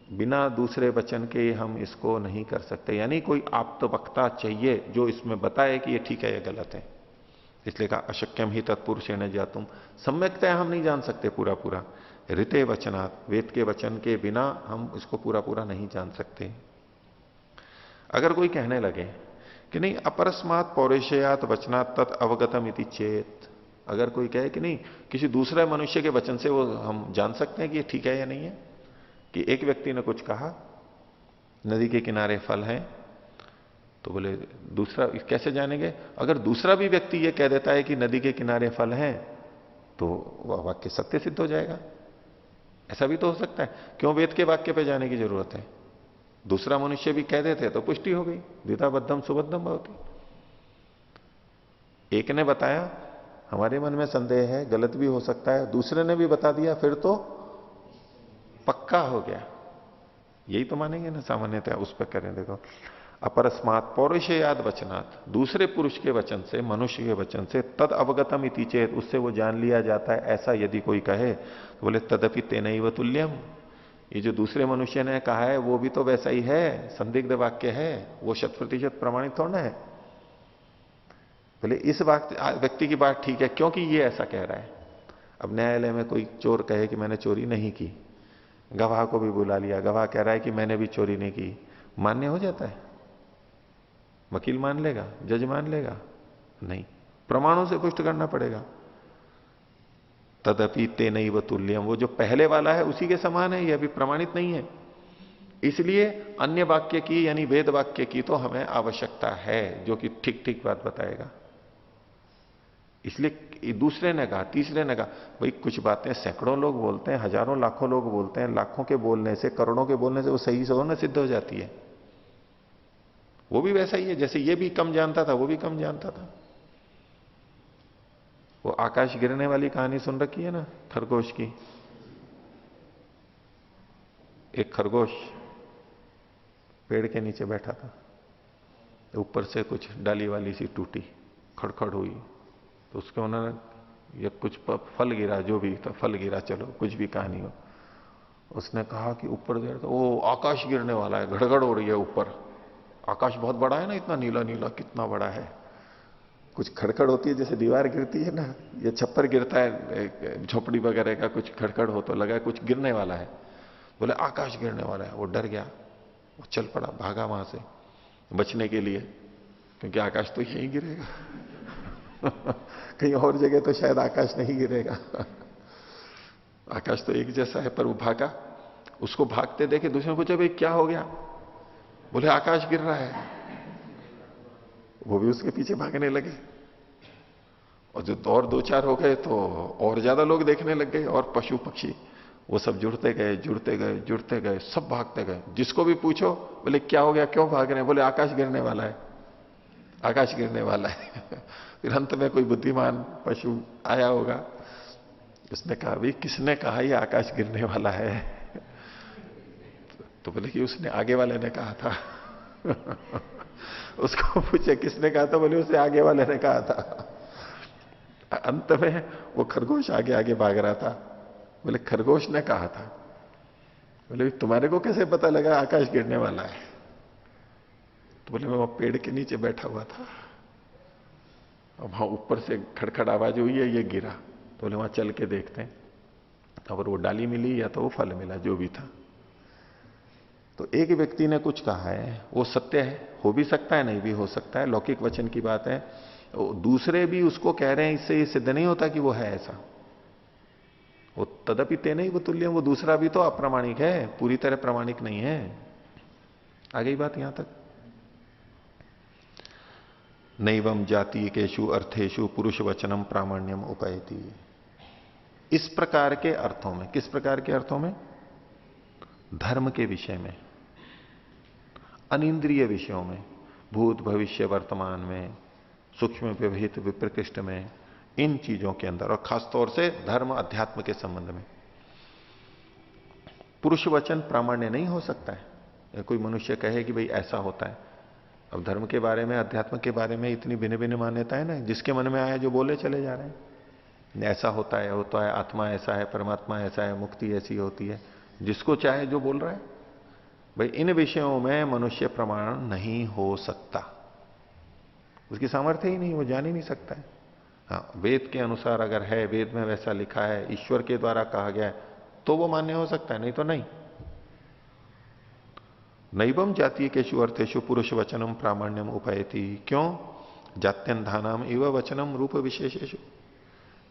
बिना दूसरे वचन के हम इसको नहीं कर सकते। यानी कोई आप्तवक्ता चाहिए जो इसमें बताए कि ये ठीक है या गलत है। इसलिए कहा अशक्यम ही तत्पुरुषेण ज्ञातुम, सम्यक्तया हम नहीं जान सकते पूरा पूरा। ऋते वचनात्, वेद के वचन के बिना हम इसको पूरा पूरा नहीं जान सकते। अगर कोई कहने लगे कि नहीं अपरस्मात् पौरुषेयात वचनात् तत् अवगतम इति चेत, अगर कोई कहे कि नहीं किसी दूसरे मनुष्य के वचन से वो हम जान सकते हैं कि ये ठीक है या नहीं है, कि एक व्यक्ति ने कुछ कहा नदी के किनारे फल है, तो बोले दूसरा कैसे जानेंगे? अगर दूसरा भी व्यक्ति ये कह देता है कि नदी के किनारे फल है तो वह वाक्य सत्य सिद्ध हो जाएगा। ऐसा भी तो हो सकता है, क्यों वेद के वाक्य पे जाने की जरूरत है? दूसरा मनुष्य भी कह देते तो पुष्टि हो गई, द्विताबद्धम सुबद्धम भवति। एक ने बताया, हमारे मन में संदेह है, गलत भी हो सकता है, दूसरे ने भी बता दिया, फिर तो पक्का हो गया। यही तो मानेंगे ना सामान्यतः, उस पर करें। देखो अपरस्मात् पौरुषेयाद वचनात्, दूसरे पुरुष के वचन से, मनुष्य के वचन से, तद अवगतम इति चेत, उससे वो जान लिया जाता है, ऐसा यदि कोई कहे तो बोले तदपि तेनैव तुल्यम, ये जो दूसरे मनुष्य ने कहा है वो भी तो वैसा ही है, संदिग्ध वाक्य है, वो 100% प्रमाणित थोड़ा है। बोले इस व्यक्ति की बात ठीक है क्योंकि ये ऐसा कह रहा है। अब न्यायालय में कोई चोर कहे कि मैंने चोरी नहीं की, गवाह को भी बुला लिया, गवाह कह रहा है कि मैंने भी चोरी नहीं की, मान्य हो जाता है? वकील मान लेगा? जज मान लेगा? नहीं, प्रमाणों से पुष्ट करना पड़ेगा। तदपि तेनैव तुल्यम, वो जो पहले वाला है उसी के समान है, यह अभी प्रमाणित नहीं है। इसलिए अन्य वाक्य की यानी वेद वाक्य की तो हमें आवश्यकता है, जो कि ठीक ठीक बात बताएगा। इसलिए दूसरे ने कहा, तीसरे ने कहा, भाई कुछ बातें सैकड़ों लोग बोलते हैं, हजारों लाखों लोग बोलते हैं, लाखों के बोलने से, करोड़ों के बोलने से वो सही से ना सिद्ध हो जाती है। वो भी वैसा ही है, जैसे ये भी कम जानता था, वो भी कम जानता था। वो आकाश गिरने वाली कहानी सुन रखी है ना, खरगोश की। एक खरगोश पेड़ के नीचे बैठा था, ऊपर से कुछ डाली वाली सी टूटी, खड़खड़ हुई, तो उसके उन्होंने ये कुछ फल गिरा, जो भी था फल गिरा, चलो कुछ भी कहानी हो। उसने कहा कि ऊपर गिर तो वो आकाश गिरने वाला है, गड़गड़ हो रही है ऊपर, आकाश बहुत बड़ा है ना, इतना नीला नीला कितना बड़ा है। कुछ खड़खड़ होती है जैसे दीवार गिरती है ना, ये छप्पर गिरता है झोपड़ी वगैरह का, कुछ खड़खड़ हो तो लगा कुछ गिरने वाला है। बोले आकाश गिरने वाला है। वो डर गया, वो चल पड़ा, भागा वहां से बचने के लिए, क्योंकि आकाश तो यहीं गिरेगा कहीं और जगह तो शायद आकाश नहीं गिरेगा आकाश तो एक जैसा है। पर वो भागा, उसको भागते देखे दूसरे ने पूछा भाई क्या हो गया? बोले आकाश गिर रहा है। वो भी उसके पीछे भागने लगे, और जो और दो चार हो गए तो और ज्यादा लोग देखने लग गए, और पशु पक्षी वो सब जुड़ते गए जुड़ते गए जुड़ते गए, सब भागते गए। जिसको भी पूछो बोले क्या हो गया, क्यों भाग रहे हैं? बोले आकाश गिरने वाला है, आकाश गिरने वाला है फिर अंत में कोई बुद्धिमान पशु आया होगा, उसने कहा भाई किसने कहा ये आकाश गिरने वाला है? तो बोले कि उसने आगे वाले ने कहा था उसको पूछे किसने कहा था? बोले उसे आगे वाले ने कहा था। अंत में वो खरगोश आगे आगे भाग रहा था। बोले खरगोश ने कहा था। बोले तुम्हारे को कैसे पता लगा आकाश गिरने वाला है? तो बोले मैं वहां पेड़ के नीचे बैठा हुआ था, अब वहां ऊपर से खड़खड़ आवाज हुई है, ये गिरा। तो बोले वहां चल के देखते हैं, अगर वो डाली मिली या तो वो फल मिला, जो भी था। तो एक व्यक्ति ने कुछ कहा है, वो सत्य है, हो भी सकता है नहीं भी हो सकता है, लौकिक वचन की बात है। दूसरे भी उसको कह रहे हैं, इससे ये सिद्ध नहीं होता कि वो है ऐसा। वो तदपि तेनैव तुल्यम, वो दूसरा भी तो अप्रामाणिक है, पूरी तरह प्रामाणिक नहीं है। आ गई बात यहां तक? नैवम जातीयकेषु अर्थेषु पुरुष वचनम प्रामाण्यम उपैति। इस प्रकार के अर्थों में, किस प्रकार के अर्थों में? धर्म के विषय में, अनिंद्रिय विषयों में, भूत भविष्य वर्तमान में, सूक्ष्म व्यवहित विप्रकृष्ट में, इन चीजों के अंदर, और खासतौर से धर्म अध्यात्म के संबंध में पुरुष वचन प्रामाण्य नहीं हो सकता है। कोई मनुष्य कहे कि भाई ऐसा होता है। अब धर्म के बारे में, अध्यात्म के बारे में इतनी भिन्न भिन्न मान्यताएं ना, जिसके मन में आया जो बोले चले जा रहे हैं। ऐसा होता है, आत्मा ऐसा है, परमात्मा ऐसा है, मुक्ति ऐसी होती है, जिसको चाहे जो बोल रहा है। भाई इन विषयों में मनुष्य प्रमाण नहीं हो सकता, उसकी सामर्थ्य ही नहीं, वो जान ही नहीं सकता है। हाँ, वेद के अनुसार अगर है, वेद में वैसा लिखा है, ईश्वर के द्वारा कहा गया है, तो वो मान्य हो सकता है, नहीं तो नहीं। नैवम जातीय केशु अर्थेशु पुरुष वचनम प्रामाण्यम उपयति। क्यों? जात्यंधानाम इव वचनम रूप विशेषेशु।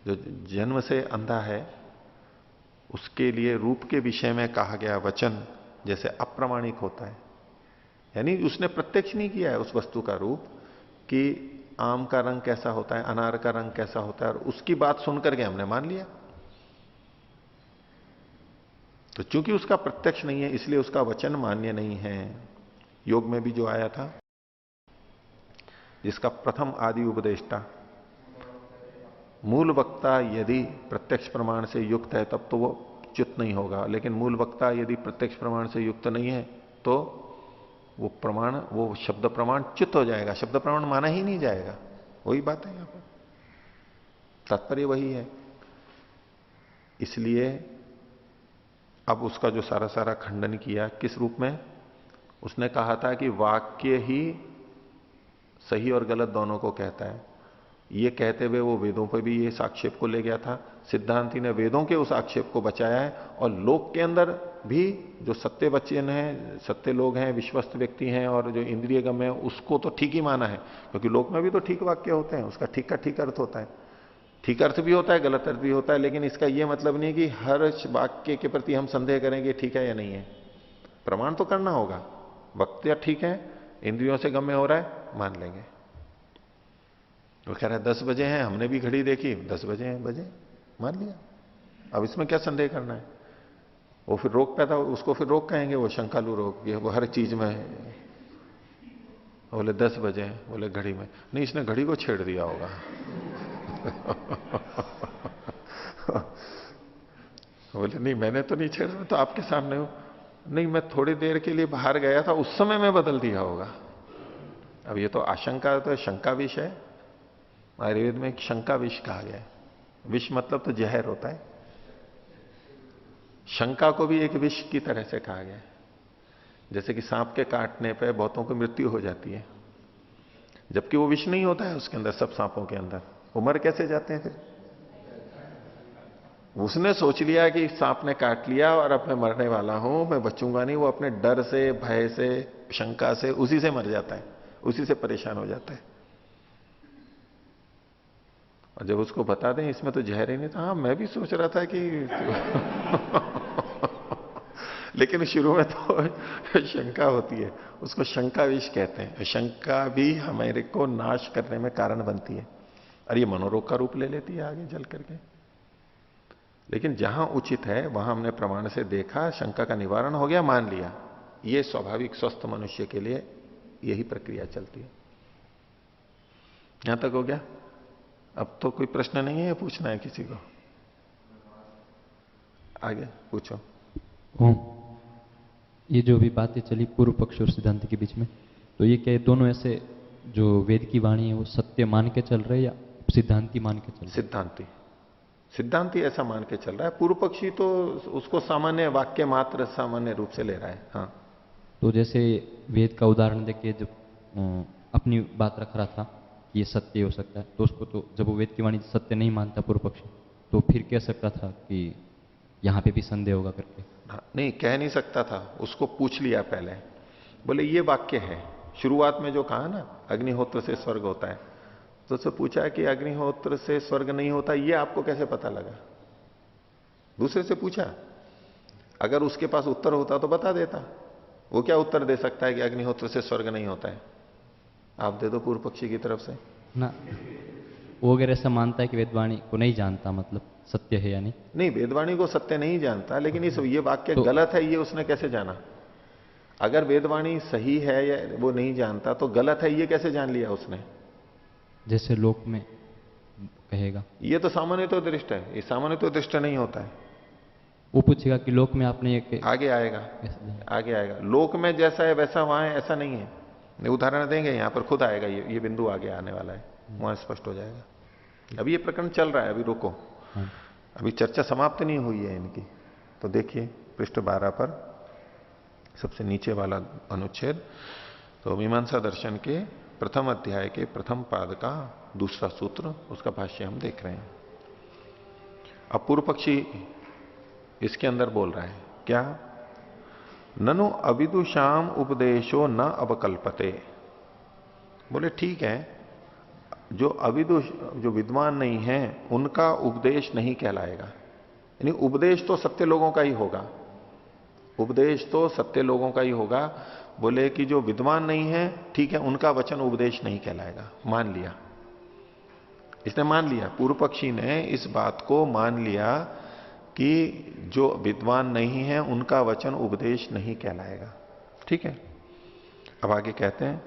जो जन्म से अंधा है उसके लिए रूप के विषय में कहा गया वचन जैसे अप्रामाणिक होता है, यानी उसने प्रत्यक्ष नहीं किया है उस वस्तु का रूप कि आम का रंग कैसा होता है, अनार का रंग कैसा होता है, और उसकी बात सुनकर के हमने मान लिया। तो चूंकि उसका प्रत्यक्ष नहीं है इसलिए उसका वचन मान्य नहीं है। योग में भी जो आया था, जिसका प्रथम आदि उपदेष्टा मूल वक्ता यदि प्रत्यक्ष प्रमाण से युक्त है तब तो वो च्युत नहीं होगा, लेकिन मूल वक्ता यदि प्रत्यक्ष प्रमाण से युक्त नहीं है तो वो प्रमाण, वो शब्द प्रमाण च्युत हो जाएगा, शब्द प्रमाण माना ही नहीं जाएगा। वही बात है यहां पर, तात्पर्य वही है। इसलिए अब उसका जो सारा सारा खंडन किया किस रूप में, उसने कहा था कि वाक्य ही सही और गलत दोनों को कहता है। ये कहते हुए वो वेदों पर भी ये आक्षेप को ले गया था। सिद्धांति ने वेदों के उस आक्षेप को बचाया है, और लोक के अंदर भी जो सत्य वचन है, सत्य लोग हैं, विश्वस्त व्यक्ति हैं और जो इंद्रिय गम है, उसको तो ठीक ही माना है, क्योंकि लोक में भी तो ठीक वाक्य होते हैं, उसका ठीक का ठीक अर्थ होता है। ठीक अर्थ भी होता है, गलत अर्थ भी होता है, लेकिन इसका यह मतलब नहीं कि हर वाक्य के प्रति हम संदेह करेंगे ठीक है या नहीं है। प्रमाण तो करना होगा। वक्तव्य ठीक है, इंद्रियों से गम्य हो रहा है, मान लेंगे। वो कह रहा है 10 बजे हैं, हमने भी घड़ी देखी 10 बजे हैं, बजे मान लिया। अब इसमें क्या संदेह करना है। वो फिर रोग पैदा, उसको फिर रोग कहेंगे, वो शंकालु रोग, ये वो हर चीज में है। बोले 10 बजे हैं, बोले घड़ी में नहीं, इसने घड़ी को छेड़ दिया होगा। बोले नहीं मैंने तो नहीं छेड़ा, मैं तो आपके सामने हूं। नहीं मैं थोड़ी देर के लिए बाहर गया था, उस समय मैं बदल दिया होगा। अब ये तो आशंका, तो शंका विष है। आयुर्वेद में एक शंका विष कहा गया है। विष मतलब तो जहर होता है, शंका को भी एक विष की तरह से कहा गया है। जैसे कि सांप के काटने पर बहुतों को मृत्यु हो जाती है, जबकि वो विष नहीं होता है उसके अंदर, सब सांपों के अंदर। वो मर कैसे जाते हैं फिर? उसने सोच लिया कि सांप ने काट लिया और अब मैं मरने वाला हूं, मैं बचूंगा नहीं। वो अपने डर से, भय से, शंका से, उसी से मर जाता है, उसी से परेशान हो जाता है। और जब उसको बता दें इसमें तो जहर ही नहीं था, हाँ मैं भी सोच रहा था कि लेकिन शुरू में तो शंका होती है, उसको शंका विष कहते हैं। शंका भी हमारे को नाश करने में कारण बनती है, और ये मनोरोग का रूप ले लेती है आगे चल करके। लेकिन जहां उचित है वहां हमने प्रमाण से देखा, शंका का निवारण हो गया, मान लिया। ये स्वाभाविक स्वस्थ मनुष्य के लिए यही प्रक्रिया चलती है। यहां तक हो गया? अब तो कोई प्रश्न नहीं है, पूछना है किसी को? आगे पूछो। ये जो भी बातें चली पूर्व पक्ष और सिद्धांत के बीच में, तो ये क्या दोनों ऐसे जो वेद की वाणी है वो सत्य मान के चल रहे या सिद्धांति मान के चल रहे? सिद्धांति ऐसा मान के चल रहा है। पूर्व पक्षी तो उसको सामान्य वाक्य मात्र सामान्य रूप से ले रहा है। हाँ, तो जैसे वेद का उदाहरण देके जब अपनी बात रख रहा था कि ये सत्य हो सकता है, तो उसको तो जब वो वेद की वाणी सत्य नहीं मानता पूर्व पक्षी, तो फिर कह सकता था कि यहां पे भी संदेह होगा करके? हाँ, नहीं कह नहीं सकता था, उसको पूछ लिया पहले। बोले ये वाक्य है, शुरुआत में जो कहा ना अग्निहोत्र से स्वर्ग होता है, तो उससे पूछा कि अग्निहोत्र से स्वर्ग नहीं होता, ये आपको कैसे पता लगा? दूसरे से पूछा। अगर उसके पास उत्तर होता तो बता देता। वो क्या उत्तर दे सकता है कि अग्निहोत्र से स्वर्ग नहीं होता है? आप दे दो पूर्व पक्षी की तरफ से ना। वो अगर ऐसा मानता है कि वेदवाणी को नहीं जानता, मतलब सत्य है या नहीं? वेदवाणी को सत्य नहीं जानता, लेकिन ये वाक्य तो गलत है ये उसने कैसे जाना? अगर वेदवाणी सही है या वो नहीं जानता तो गलत है ये कैसे जान लिया उसने? जैसे लोक में कहेगा। ये तो सामान्य तो दृष्ट है, ये सामान्य तो दृष्ट नहीं होता है। वो पूछेगा कि लोक में आपने एक आगे आएगा, आगे आएगा। लोक में जैसा है वैसा वहां है, ऐसा नहीं है। उदाहरण देंगे यहां पर, खुद आएगा, ये बिंदु आगे आने वाला है, वहां स्पष्ट हो जाएगा। अभी ये प्रकरण चल रहा है, अभी रुको, अभी चर्चा समाप्त नहीं हुई है इनकी। तो देखिए पृष्ठ 12 पर सबसे नीचे वाला अनुच्छेद, तो मीमांसा दर्शन के प्रथम अध्याय के प्रथम पाद का दूसरा सूत्र, उसका भाष्य हम देख रहे हैं। अब पूर्व पक्षी इसके अंदर बोल रहा है क्या? ननु अविदुषाम उपदेशो न अवकल्पते। बोले ठीक है, जो अविदुष, जो विद्वान नहीं है उनका उपदेश नहीं कहलाएगा। यानी उपदेश तो सत्य लोगों का ही होगा, उपदेश तो सत्य लोगों का ही होगा। बोले कि जो विद्वान नहीं है, ठीक है, उनका वचन उपदेश नहीं कहलाएगा। मान लिया, इसने मान लिया, पूर्व पक्षी ने इस बात को मान लिया कि जो विद्वान नहीं है उनका वचन उपदेश नहीं कहलाएगा। ठीक है। अब आगे कहते हैं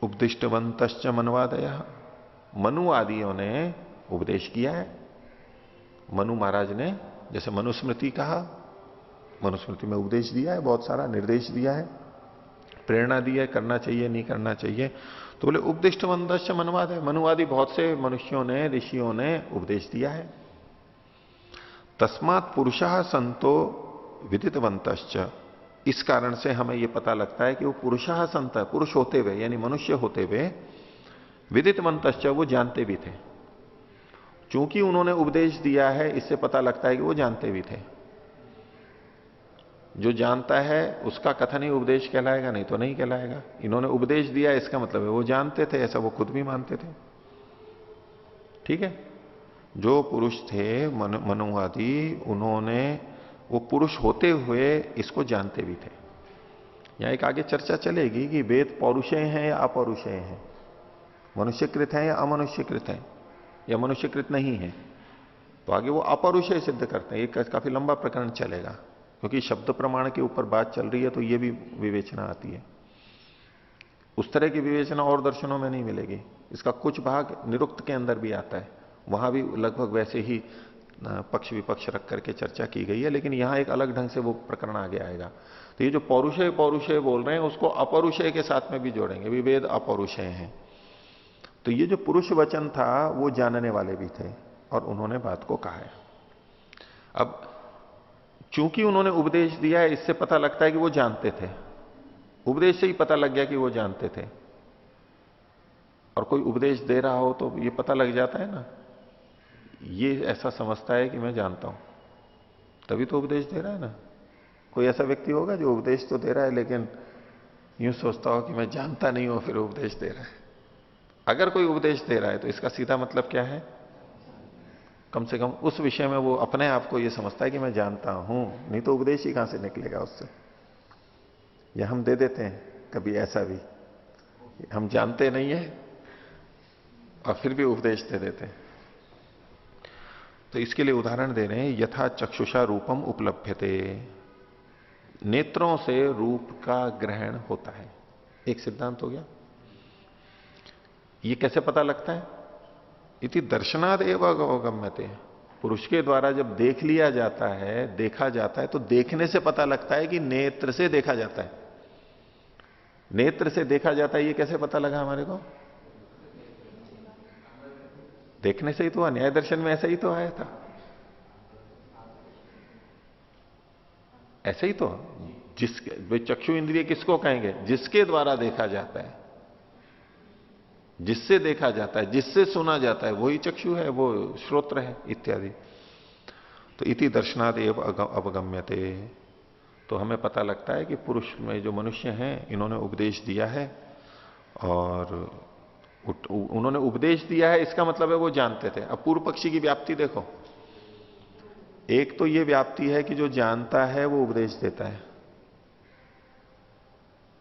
उपदिष्टवंतश्च मनवादय। मनुवादियों ने उपदेश किया है। मनु महाराज ने जैसे मनुस्मृति कहा, मनुस्मृति में उपदेश दिया है, बहुत सारा निर्देश दिया है, प्रेरणा दी है, करना चाहिए नहीं करना चाहिए। तो बोले उपदिष्टवंतश्च मनवादय, मनुवादी बहुत से मनुष्यों ने, ऋषियों ने उपदेश दिया है। तस्मात् पुरुषः संतो विदितवंतश्च, इस कारण से हमें यह पता लगता है कि वो पुरुषः संत, पुरुष होते हुए यानी मनुष्य होते हुए, विदितवंतश्च, वो जानते भी थे। चूंकि उन्होंने उपदेश दिया है, इससे पता लगता है कि वो जानते भी थे। जो जानता है उसका कथन ही उपदेश कहलाएगा, नहीं तो नहीं कहलाएगा। इन्होंने उपदेश दिया, इसका मतलब है वो जानते थे, ऐसा वो खुद भी मानते थे। ठीक है। जो पुरुष थे मनुवादी, उन्होंने, वो पुरुष होते हुए इसको जानते भी थे। यहां एक आगे चर्चा चलेगी कि वेद पौरुषेय हैं या अपौरुषेय हैं, मनुष्यकृत हैं या अमनुष्यकृत हैं, या मनुष्यकृत नहीं है। तो आगे वो अपौरुषेय सिद्ध करते हैं। ये काफी लंबा प्रकरण चलेगा, क्योंकि शब्द प्रमाण के ऊपर बात चल रही है, तो ये भी विवेचना आती है। उस तरह की विवेचना और दर्शनों में नहीं मिलेगी। इसका कुछ भाग निरुक्त के अंदर भी आता है, वहां भी लगभग वैसे ही पक्ष विपक्ष रख करके चर्चा की गई है, लेकिन यहां एक अलग ढंग से वो प्रकरण आगे आएगा। तो ये जो पौरुषेय पौरुषेय बोल रहे हैं, उसको अपौरुषेय के साथ में भी जोड़ेंगे, विवेद अपौरुषेय हैं। तो ये जो पुरुष वचन था, वो जानने वाले भी थे और उन्होंने बात को कहा है। अब चूंकि उन्होंने उपदेश दिया है, इससे पता लगता है कि वो जानते थे। उपदेश से ही पता लग गया कि वो जानते थे। और कोई उपदेश दे रहा हो तो ये पता लग जाता है ना, ये ऐसा समझता है कि मैं जानता हूं, तभी तो उपदेश दे रहा है ना। कोई ऐसा व्यक्ति होगा जो उपदेश तो दे रहा है लेकिन यूं सोचता हो कि मैं जानता नहीं हूं, फिर उपदेश दे रहा है। अगर कोई उपदेश दे रहा है तो इसका सीधा मतलब क्या है? कम से कम उस विषय में वो अपने आप को ये समझता है कि मैं जानता हूं, नहीं तो उपदेश ही कहां से निकलेगा उससे। या हम दे देते हैं कभी ऐसा भी, हम जानते नहीं है और फिर भी उपदेश दे देते हैं। तो इसके लिए उदाहरण दे रहे हैं, यथा चक्षुषा रूपम उपलभ्यते, नेत्रों से रूप का ग्रहण होता है। एक सिद्धांत हो गया। ये कैसे पता लगता है? इति दर्शनाद एवं अवगम्यते, पुरुष के द्वारा जब देख लिया जाता है, देखा जाता है, तो देखने से पता लगता है कि नेत्र से देखा जाता है। नेत्र से देखा जाता है, ये कैसे पता लगा हमारे को? देखने से ही तो, न्याय दर्शन में ऐसा ही तो आया था, ऐसे ही तो। जिसके चक्षु इंद्रिय किसको कहेंगे? जिसके द्वारा देखा जाता है, जिससे देखा जाता है, जिससे सुना जाता है, वही चक्षु है, वो श्रोत्र है इत्यादि। तो इति दर्शनाद एव अवगम्यते, तो हमें पता लगता है कि पुरुष में जो मनुष्य हैं, इन्होंने उपदेश दिया है और उन्होंने उपदेश दिया है, इसका मतलब है वो जानते थे। अब पूर्व पक्षी की व्याप्ति देखो, एक तो ये व्याप्ति है कि जो जानता है वो उपदेश देता है।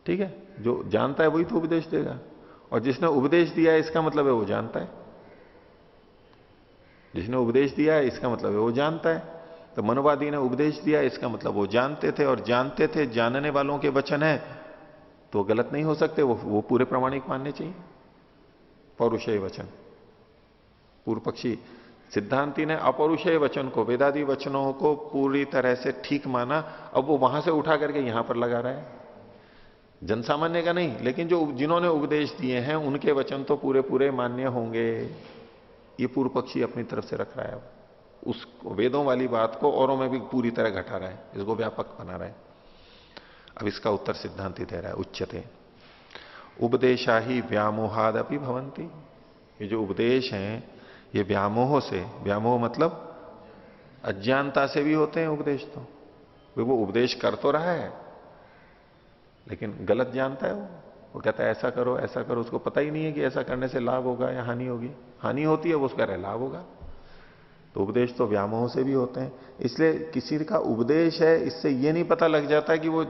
ठीक है, जो जानता है वही तो उपदेश देगा, और जिसने उपदेश दिया है इसका मतलब है वो जानता है। जिसने उपदेश दिया है इसका मतलब है वो जानता है। तो मनोवादी ने उपदेश दिया, इसका मतलब वो जानते थे, और जानते थे, जानने वालों के वचन है तो गलत नहीं हो सकते, वो पूरे प्रामाणिक मानने चाहिए। पौरुषेय वचन, पूर्व पक्षी सिद्धांति ने अपौरुषेय वचन को, वेदादि वचनों को पूरी तरह से ठीक माना। अब वो वहां से उठा करके यहां पर लगा रहा है, जनसामान्य का नहीं, लेकिन जो जिन्होंने उपदेश दिए हैं उनके वचन तो पूरे पूरे मान्य होंगे, ये पूर्व पक्षी अपनी तरफ से रख रहा है। उस वेदों वाली बात को औरों में भी पूरी तरह घटा रहा है, इसको व्यापक बना रहा है। अब इसका उत्तर सिद्धांति दे रहा है, उच्चते उपदेशा ही व्यामोहाद अपि भवंती। ये जो उपदेश हैं ये व्यामोह से, व्यामोह मतलब अज्ञानता से भी होते हैं उपदेश। तो वो उपदेश कर तो रहा है लेकिन गलत जानता है वो कहता है ऐसा करो ऐसा करो, उसको पता ही नहीं है कि ऐसा करने से लाभ होगा या हानि होगी। हानि होती है वो उसका रहे लाभ होगा। तो उपदेश तो व्यामोह से भी होते हैं। इसलिए किसी का उपदेश है, इससे ये नहीं पता लग जाता है कि वो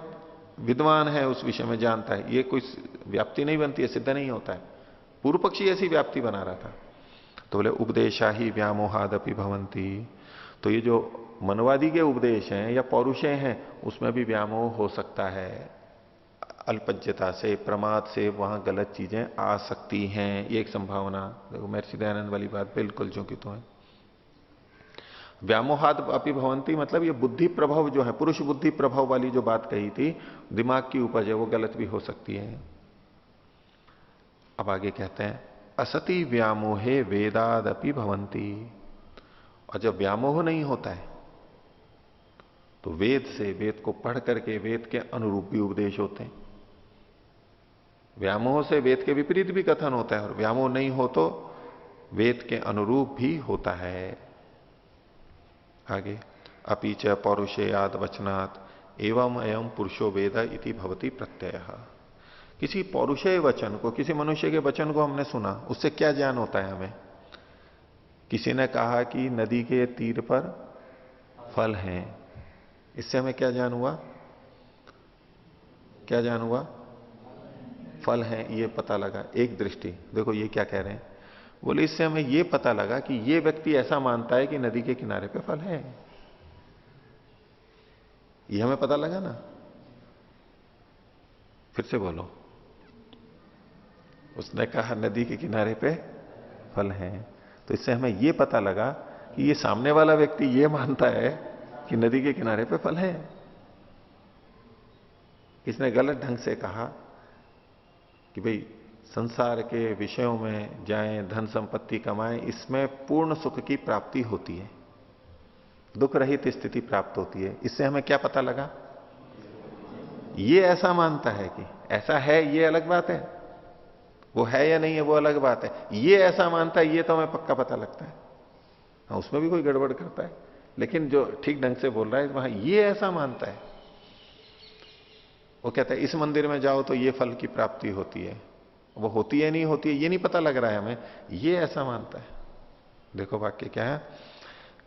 विद्वान है, उस विषय में जानता है, ये कोई व्याप्ति नहीं बनती है, सिद्ध नहीं होता है। पूर्व पक्षी ऐसी व्याप्ति बना रहा था। तो बोले उपदेशा ही व्यामोहादपि भवंती। तो ये जो मनवादी के उपदेश हैं या पौरुषेय हैं उसमें भी व्यामोह हो सकता है, अल्पज्ञता से, प्रमाद से वहां गलत चीजें आ सकती हैं, ये एक संभावना। देखो महर्षि दयानंद वाली बात बिल्कुल जो कि तो है। व्यामोहाद अपि भवंती मतलब ये बुद्धि प्रभाव जो है, पुरुष बुद्धि प्रभाव वाली जो बात कही थी, दिमाग की उपज है, वो गलत भी हो सकती है। अब आगे कहते हैं असति व्यामोहे वेदादपि भवंती। और जब व्यामोह नहीं होता है तो वेद से, वेद को पढ़ करके वेद के अनुरूप भी उपदेश होते हैं। व्यामोह से वेद के विपरीत भी कथन होता है, और व्यामोह नहीं हो तो वेद के अनुरूप भी होता है। आगे अपीच पौरुषेयाद वचनात् एवं अयम पुरुषो वेद इति भवति प्रत्यय। किसी पौरुषेय वचन को, किसी मनुष्य के वचन को हमने सुना, उससे क्या ज्ञान होता है हमें? किसी ने कहा कि नदी के तीर पर फल हैं, इससे हमें क्या ज्ञान हुआ? क्या ज्ञान हुआ? फल हैं, ये पता लगा। एक दृष्टि देखो ये क्या कह रहे हैं, बोले इससे हमें ये पता लगा कि ये व्यक्ति ऐसा मानता है कि नदी के किनारे पे फल है। ये हमें पता लगा ना। फिर से बोलो। उसने कहा नदी के किनारे पे फल हैं, तो इससे हमें यह पता लगा कि ये सामने वाला व्यक्ति ये मानता है कि नदी के किनारे पे फल है। इसने गलत ढंग से कहा कि भाई संसार के विषयों में जाएं, धन संपत्ति कमाएं, इसमें पूर्ण सुख की प्राप्ति होती है, दुख रहित स्थिति प्राप्त होती है। इससे हमें क्या पता लगा? ये ऐसा मानता है कि ऐसा है, ये अलग बात है, वो है या नहीं है वो अलग बात है। ये ऐसा मानता है, ये तो हमें पक्का पता लगता है। हाँ, उसमें भी कोई गड़बड़ करता है, लेकिन जो ठीक ढंग से बोल रहा है वहां ये ऐसा मानता है। वो कहता है इस मंदिर में जाओ तो ये फल की प्राप्ति होती है, वो होती है नहीं होती है ये नहीं पता लग रहा है हमें, ये ऐसा मानता है। देखो वाक्य क्या है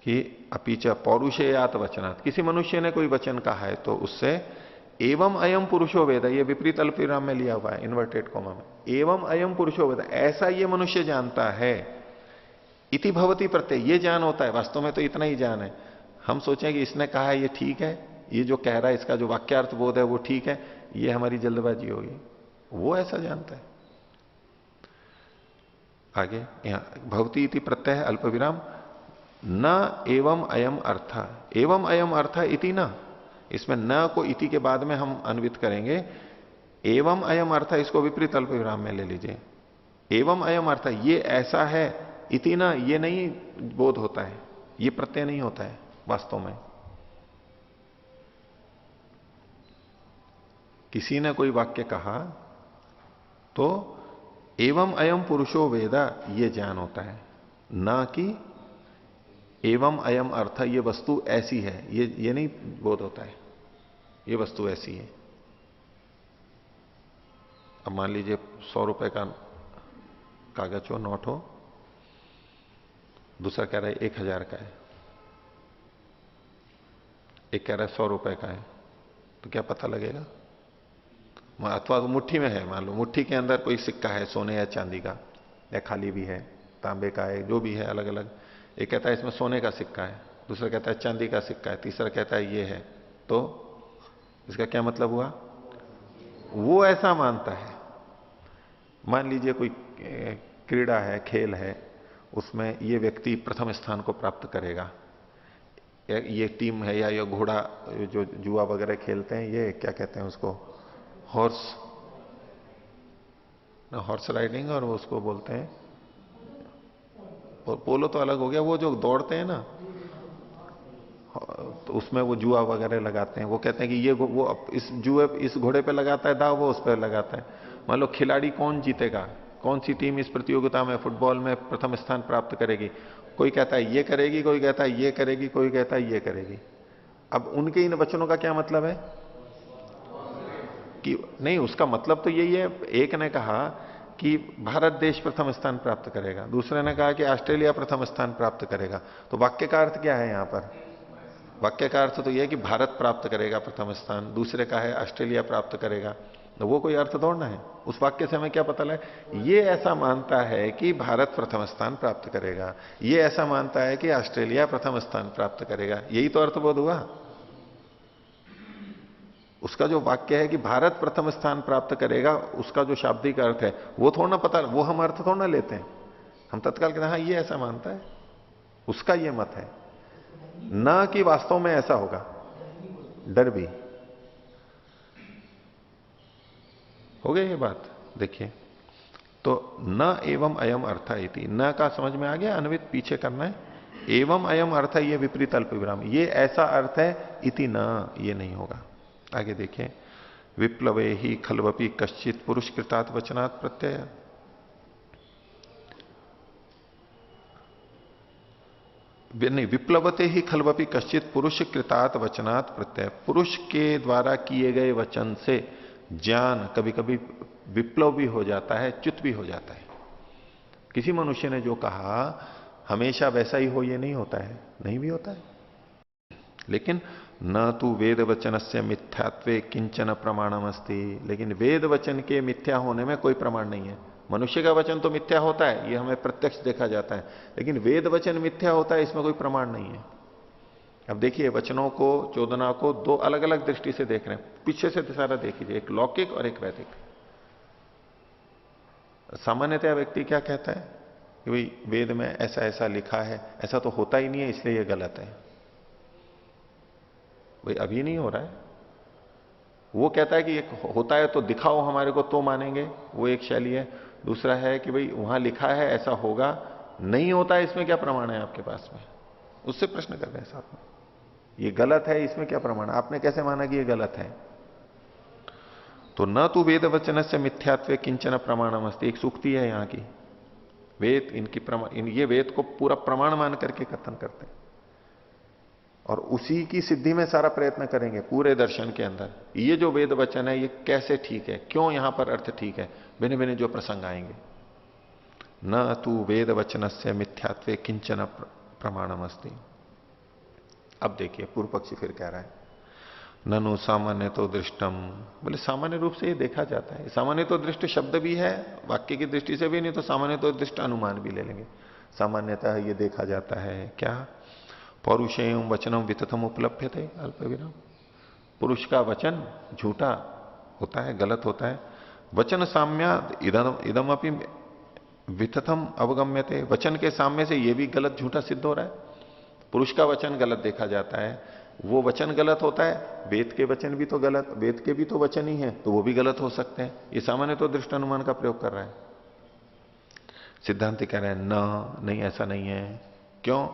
कि अपीच पौरुषेयात वचनात्, किसी मनुष्य ने कोई वचन कहा है तो उससे एवं अयम पुरुषो वेद, ये विपरीत अल्पविराम में लिया हुआ है, इन्वर्टेड कोमा में, एवं अयम पुरुषो वेद, ऐसा ये मनुष्य जानता है, इति भवति प्रत्यय, ये ज्ञान होता है। वास्तव में तो इतना ही ज्ञान है। हम सोचें कि इसने कहा है ये ठीक है, ये जो कह रहा है इसका जो वाक्यार्थ बोध है वो ठीक है, ये हमारी जल्दबाजी होगी। वो ऐसा जानता है। आगे यहां भवती इति प्रत्यय है अल्पविराम, न एवं अयम अर्थ, एवं अयम अर्थ इति न, इसमें न को इति के बाद में हम अन्वित करेंगे। एवं अयम अर्थ, इसको विपरीत अल्पविराम में ले लीजिए। एवं अयम अर्थ, ये ऐसा है, इति न, ये नहीं बोध होता है, ये प्रत्यय नहीं होता है वास्तव में। किसी ने कोई वाक्य कहा तो एवं अयम पुरुषो वेद, ये ज्ञान होता है, ना कि एवं अयम अर्थ, ये वस्तु ऐसी है, ये नहीं बोध होता है, ये वस्तु ऐसी है। अब मान लीजिए 100 रुपए का कागज हो, नोट हो, दूसरा कह रहा है 1000 का है, एक कह रहा है 100 रुपए का है, तो क्या पता लगेगा? अथवा तो मुट्ठी में है, मान लो मुट्ठी के अंदर कोई सिक्का है सोने या चांदी का, या खाली भी है, तांबे का है, जो भी है अलग अलग। एक कहता है इसमें सोने का सिक्का है, दूसरा कहता है चांदी का सिक्का है, तीसरा कहता है ये है, तो इसका क्या मतलब हुआ? वो ऐसा मानता है। मान लीजिए कोई क्रीड़ा है, खेल है, उसमें ये व्यक्ति प्रथम स्थान को प्राप्त करेगा, ये टीम है, या ये घोड़ा जो जुआ वगैरह खेलते हैं, ये क्या कहते हैं उसको, हॉर्स राइडिंग, और वो उसको बोलते हैं, और पोलो तो अलग हो गया, वो जो दौड़ते हैं ना, तो उसमें वो जुआ वगैरह लगाते हैं, वो कहते हैं कि ये वो इस जुए इस घोड़े पे लगाता है दाव, वो उस पर लगाता है। मान लो खिलाड़ी कौन जीतेगा, कौन सी टीम इस प्रतियोगिता में फुटबॉल में प्रथम स्थान प्राप्त करेगी, कोई कहता है ये करेगी, कोई कहता है ये करेगी, कोई कहता है ये करेगी। अब उनके इन वचनों का क्या मतलब है कि नहीं, उसका मतलब तो यही है। एक ने कहा कि भारत देश प्रथम स्थान प्राप्त करेगा, दूसरे ने कहा कि ऑस्ट्रेलिया प्रथम स्थान प्राप्त करेगा। तो वाक्य का अर्थ क्या है यहां पर? वाक्य का अर्थ तो यह है कि भारत प्राप्त करेगा प्रथम स्थान, दूसरे का है ऑस्ट्रेलिया प्राप्त करेगा। तो वो कोई अर्थ दौड़ना है? उस वाक्य से हमें क्या पता लगा? ये ऐसा मानता है कि भारत प्रथम स्थान प्राप्त करेगा, ये ऐसा मानता है कि ऑस्ट्रेलिया प्रथम स्थान प्राप्त करेगा। यही तो अर्थबोध हुआ। उसका जो वाक्य है कि भारत प्रथम स्थान प्राप्त करेगा, उसका जो शाब्दिक अर्थ है वो थोड़ा ना पता, वो हम अर्थ थोड़ा ना लेते हैं। हम तत्काल कहते हैं हाँ ये ऐसा मानता है, उसका ये मत है, ना कि वास्तव में ऐसा होगा। डर भी हो गई ये बात। देखिए तो न एवं अयम अर्थ इति, न का समझ में आ गया, अन्वित पीछे करना है। एवं अयम अर्थ, ये विपरीत अल्प विराम, ये ऐसा अर्थ है, इति न, ये नहीं होगा। आगे देखिए, विप्लवे ही खलवपि कश्चित पुरुष कृतात् वचनात् प्रत्यय। नहीं, विप्लवते ही खलवपि कश्चित पुरुष कृतात् वचनात् प्रत्यय। पुरुष के द्वारा किए गए वचन से ज्ञान कभी कभी विप्लव भी हो जाता है, च्युत भी हो जाता है। किसी मनुष्य ने जो कहा हमेशा वैसा ही हो, ये नहीं होता है, नहीं भी होता है। लेकिन न तो वेद वचन से मिथ्यात्वे किंचन प्रमाणमस्ति, लेकिन वेद वचन के मिथ्या होने में कोई प्रमाण नहीं है। मनुष्य का वचन तो मिथ्या होता है, ये हमें प्रत्यक्ष देखा जाता है, लेकिन वेद वचन मिथ्या होता है, इसमें कोई प्रमाण नहीं है। अब देखिए वचनों को, चोदना को दो अलग अलग दृष्टि से देख रहे हैं। पीछे से सारा देखिए, एक लौकिक और एक वैदिक। सामान्यतः व्यक्ति क्या कहता है कि भाई वेद में ऐसा ऐसा लिखा है, ऐसा तो होता ही नहीं है, इसलिए यह गलत है। भाई अभी नहीं हो रहा है, वो कहता है कि एक होता है तो दिखाओ हमारे को तो मानेंगे, वो एक शैली है। दूसरा है कि भाई वहां लिखा है ऐसा होगा, नहीं होता है, इसमें क्या प्रमाण है आपके पास में? उससे प्रश्न कर रहे हैं साथ में, ये गलत है, इसमें क्या प्रमाण? आपने कैसे माना कि ये गलत है? तो न तो वेद वचन से मिथ्यात्व किंचन प्रमाणम अस्ति, एक सूक्ति है यहां की। वेद इनकी ये वेद को पूरा प्रमाण मान करके कथन करते हैं, और उसी की सिद्धि में सारा प्रयत्न करेंगे पूरे दर्शन के अंदर। ये जो वेद वचन है ये कैसे ठीक है, क्यों यहां पर अर्थ ठीक है, भिन्न भिन्न जो प्रसंग आएंगे। न तो वेद वचन से मिथ्यात्व किंचन प्रमाणम अस्ति। अब देखिए पूर्व पक्षी फिर कह रहा है, ननु सामान्य तो दृष्टम, बोले सामान्य रूप से ये देखा जाता है। सामान्य तो दृष्ट शब्द भी है वाक्य की दृष्टि से भी, नहीं तो सामान्य तो दृष्ट अनुमान भी ले लेंगे। सामान्यतः ये देखा जाता है क्या, पौरुषेयम वचनम वितथम उपलभ्यते अल्प विराम। पुरुष का वचन झूठा होता है, गलत होता है। वचन साम्याद इदम अपनी वितथम अवगम्यते, वचन के साम्य से ये भी गलत झूठा सिद्ध हो रहा है। पुरुष का वचन गलत देखा जाता है, वो वचन गलत होता है, वेद के वचन भी तो गलत, वेद के भी तो वचन ही है, तो वो भी गलत हो सकते हैं। ये सामान्य तो दृष्ट अनुमान का प्रयोग कर रहा है। सिद्धांत कह रहे हैं नहीं, ऐसा नहीं है। क्यों?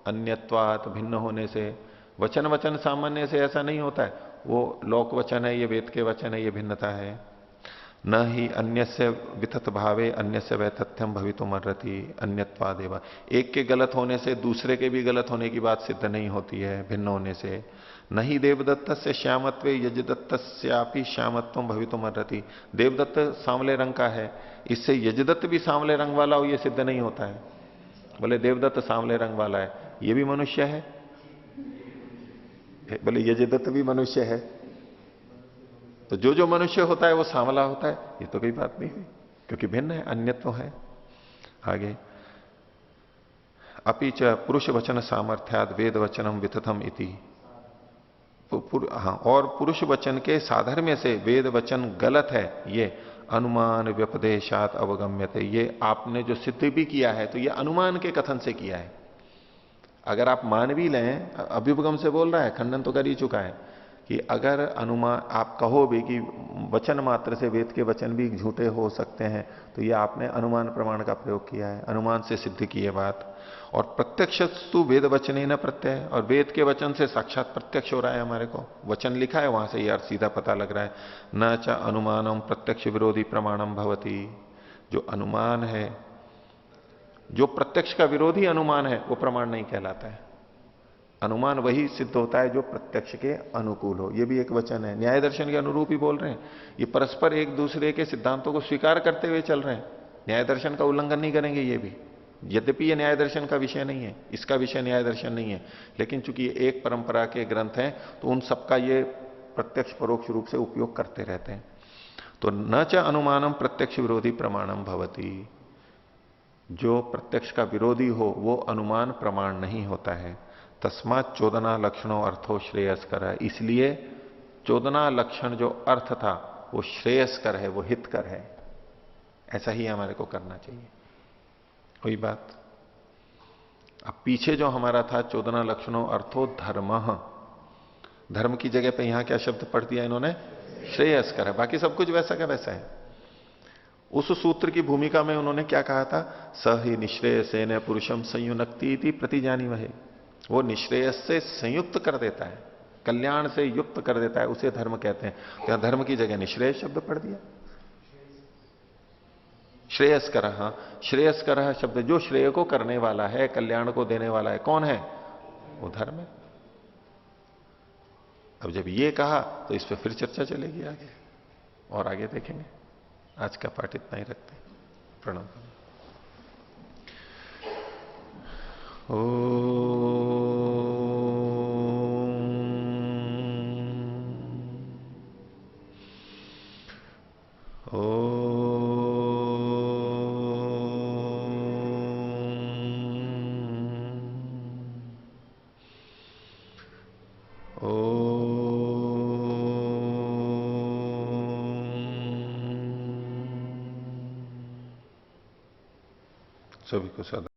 अन्यत्वात, भिन्न होने से। वचन सामान्य से ऐसा नहीं होता है, वो लोक वचन है, ये वेद के वचन है, ये भिन्नता है। न ही अन्यस्य वितथ भावे अन्यस्य वै तथ्यम भवितुमर्हति अन्यत्वादेव। एक के गलत होने से दूसरे के भी गलत होने की बात सिद्ध नहीं होती है, भिन्न होने से। नहीं देवदत्त से श्यामत्व यजदत्तस्यापि श्यामत्व भवितुमर्हति। देवदत्त सांवले रंग का है, इससे यजदत्त भी सांवले रंग वाला हो ये सिद्ध नहीं होता है। बोले देवदत्त सांवले रंग वाला है, ये भी मनुष्य है। बोले यजदत्त भी मनुष्य है, तो जो मनुष्य होता है वो सांवला होता है, ये तो कोई बात नहीं हुई, क्योंकि भिन्न है, अन्यत्व है। आगे अपि च पुरुष वचन सामर्थ्याद वेद वचनम वितथम इति। हाँ, और पुरुष वचन के साधर्म्य से वेद वचन गलत है, ये अनुमान व्यपदेशात अवगम्यते, ये आपने जो सिद्ध भी किया है तो ये अनुमान के कथन से किया है। अगर आप मान भी लें, अभ्युपगम से बोल रहा है, खंडन तो कर ही चुका है, कि अगर अनुमान आप कहो भी कि वचन मात्र से वेद के वचन भी झूठे हो सकते हैं, तो ये आपने अनुमान प्रमाण का प्रयोग किया है, अनुमान से सिद्ध की है बात। और प्रत्यक्षस्तु वेद वचन ही न प्रत्यय, और वेद के वचन से साक्षात प्रत्यक्ष हो रहा है हमारे को, वचन लिखा है वहां से यार सीधा पता लग रहा है। न च अनुमानम प्रत्यक्ष विरोधी प्रमाणम भवती, जो अनुमान है, जो प्रत्यक्ष का विरोधी अनुमान है, वो प्रमाण नहीं कहलाता है। अनुमान वही सिद्ध होता है जो प्रत्यक्ष के अनुकूल हो। ये भी एक वचन है, न्याय दर्शन के अनुरूप ही बोल रहे हैं। ये परस्पर एक दूसरे के सिद्धांतों को स्वीकार करते हुए चल रहे हैं, न्याय दर्शन का उल्लंघन नहीं करेंगे ये भी। यद्यपि ये न्याय दर्शन का विषय नहीं है, इसका विषय न्याय दर्शन नहीं है, लेकिन चूंकि ये एक परंपरा के ग्रंथ हैं तो उन सबका ये प्रत्यक्ष परोक्ष रूप से उपयोग करते रहते हैं। तो न च अनुमानम प्रत्यक्ष विरोधी प्रमाणम भवती, जो प्रत्यक्ष का विरोधी हो वो अनुमान प्रमाण नहीं होता है। तस्मात चोदना लक्षणों अर्थो श्रेयस्कर है, इसलिए चोदना लक्षण जो अर्थ था वो श्रेयस्कर है, वो हितकर है। ऐसा ही हमारे को करना चाहिए। वही बात। अब पीछे जो हमारा था चोदना लक्षणों अर्थो धर्म, धर्म की जगह पे यहां क्या शब्द पढ़ दिया इन्होंने? श्रेयस्कर है। बाकी सब कुछ वैसा का वैसा है। उस सूत्र की भूमिका में उन्होंने क्या कहा था? स ही निश्रेयसेन पुरुषम संयुनक्ति प्रतिजानी वहे, वो निश्रेयस से संयुक्त कर देता है, कल्याण से युक्त कर देता है, उसे धर्म कहते हैं। तो यहां धर्म की जगह निश्रेय शब्द पढ़ दिया। श्रेयस्कर, हाँ, श्रेयस्कर शब्द जो श्रेय को करने वाला है, कल्याण को देने वाला है, कौन है? वो धर्म है। अब जब ये कहा तो इस पर फिर चर्चा चलेगी आगे, और आगे देखेंगे। आज का पाठ इतना ही रखते हैं। प्रणाम। सभी को सदा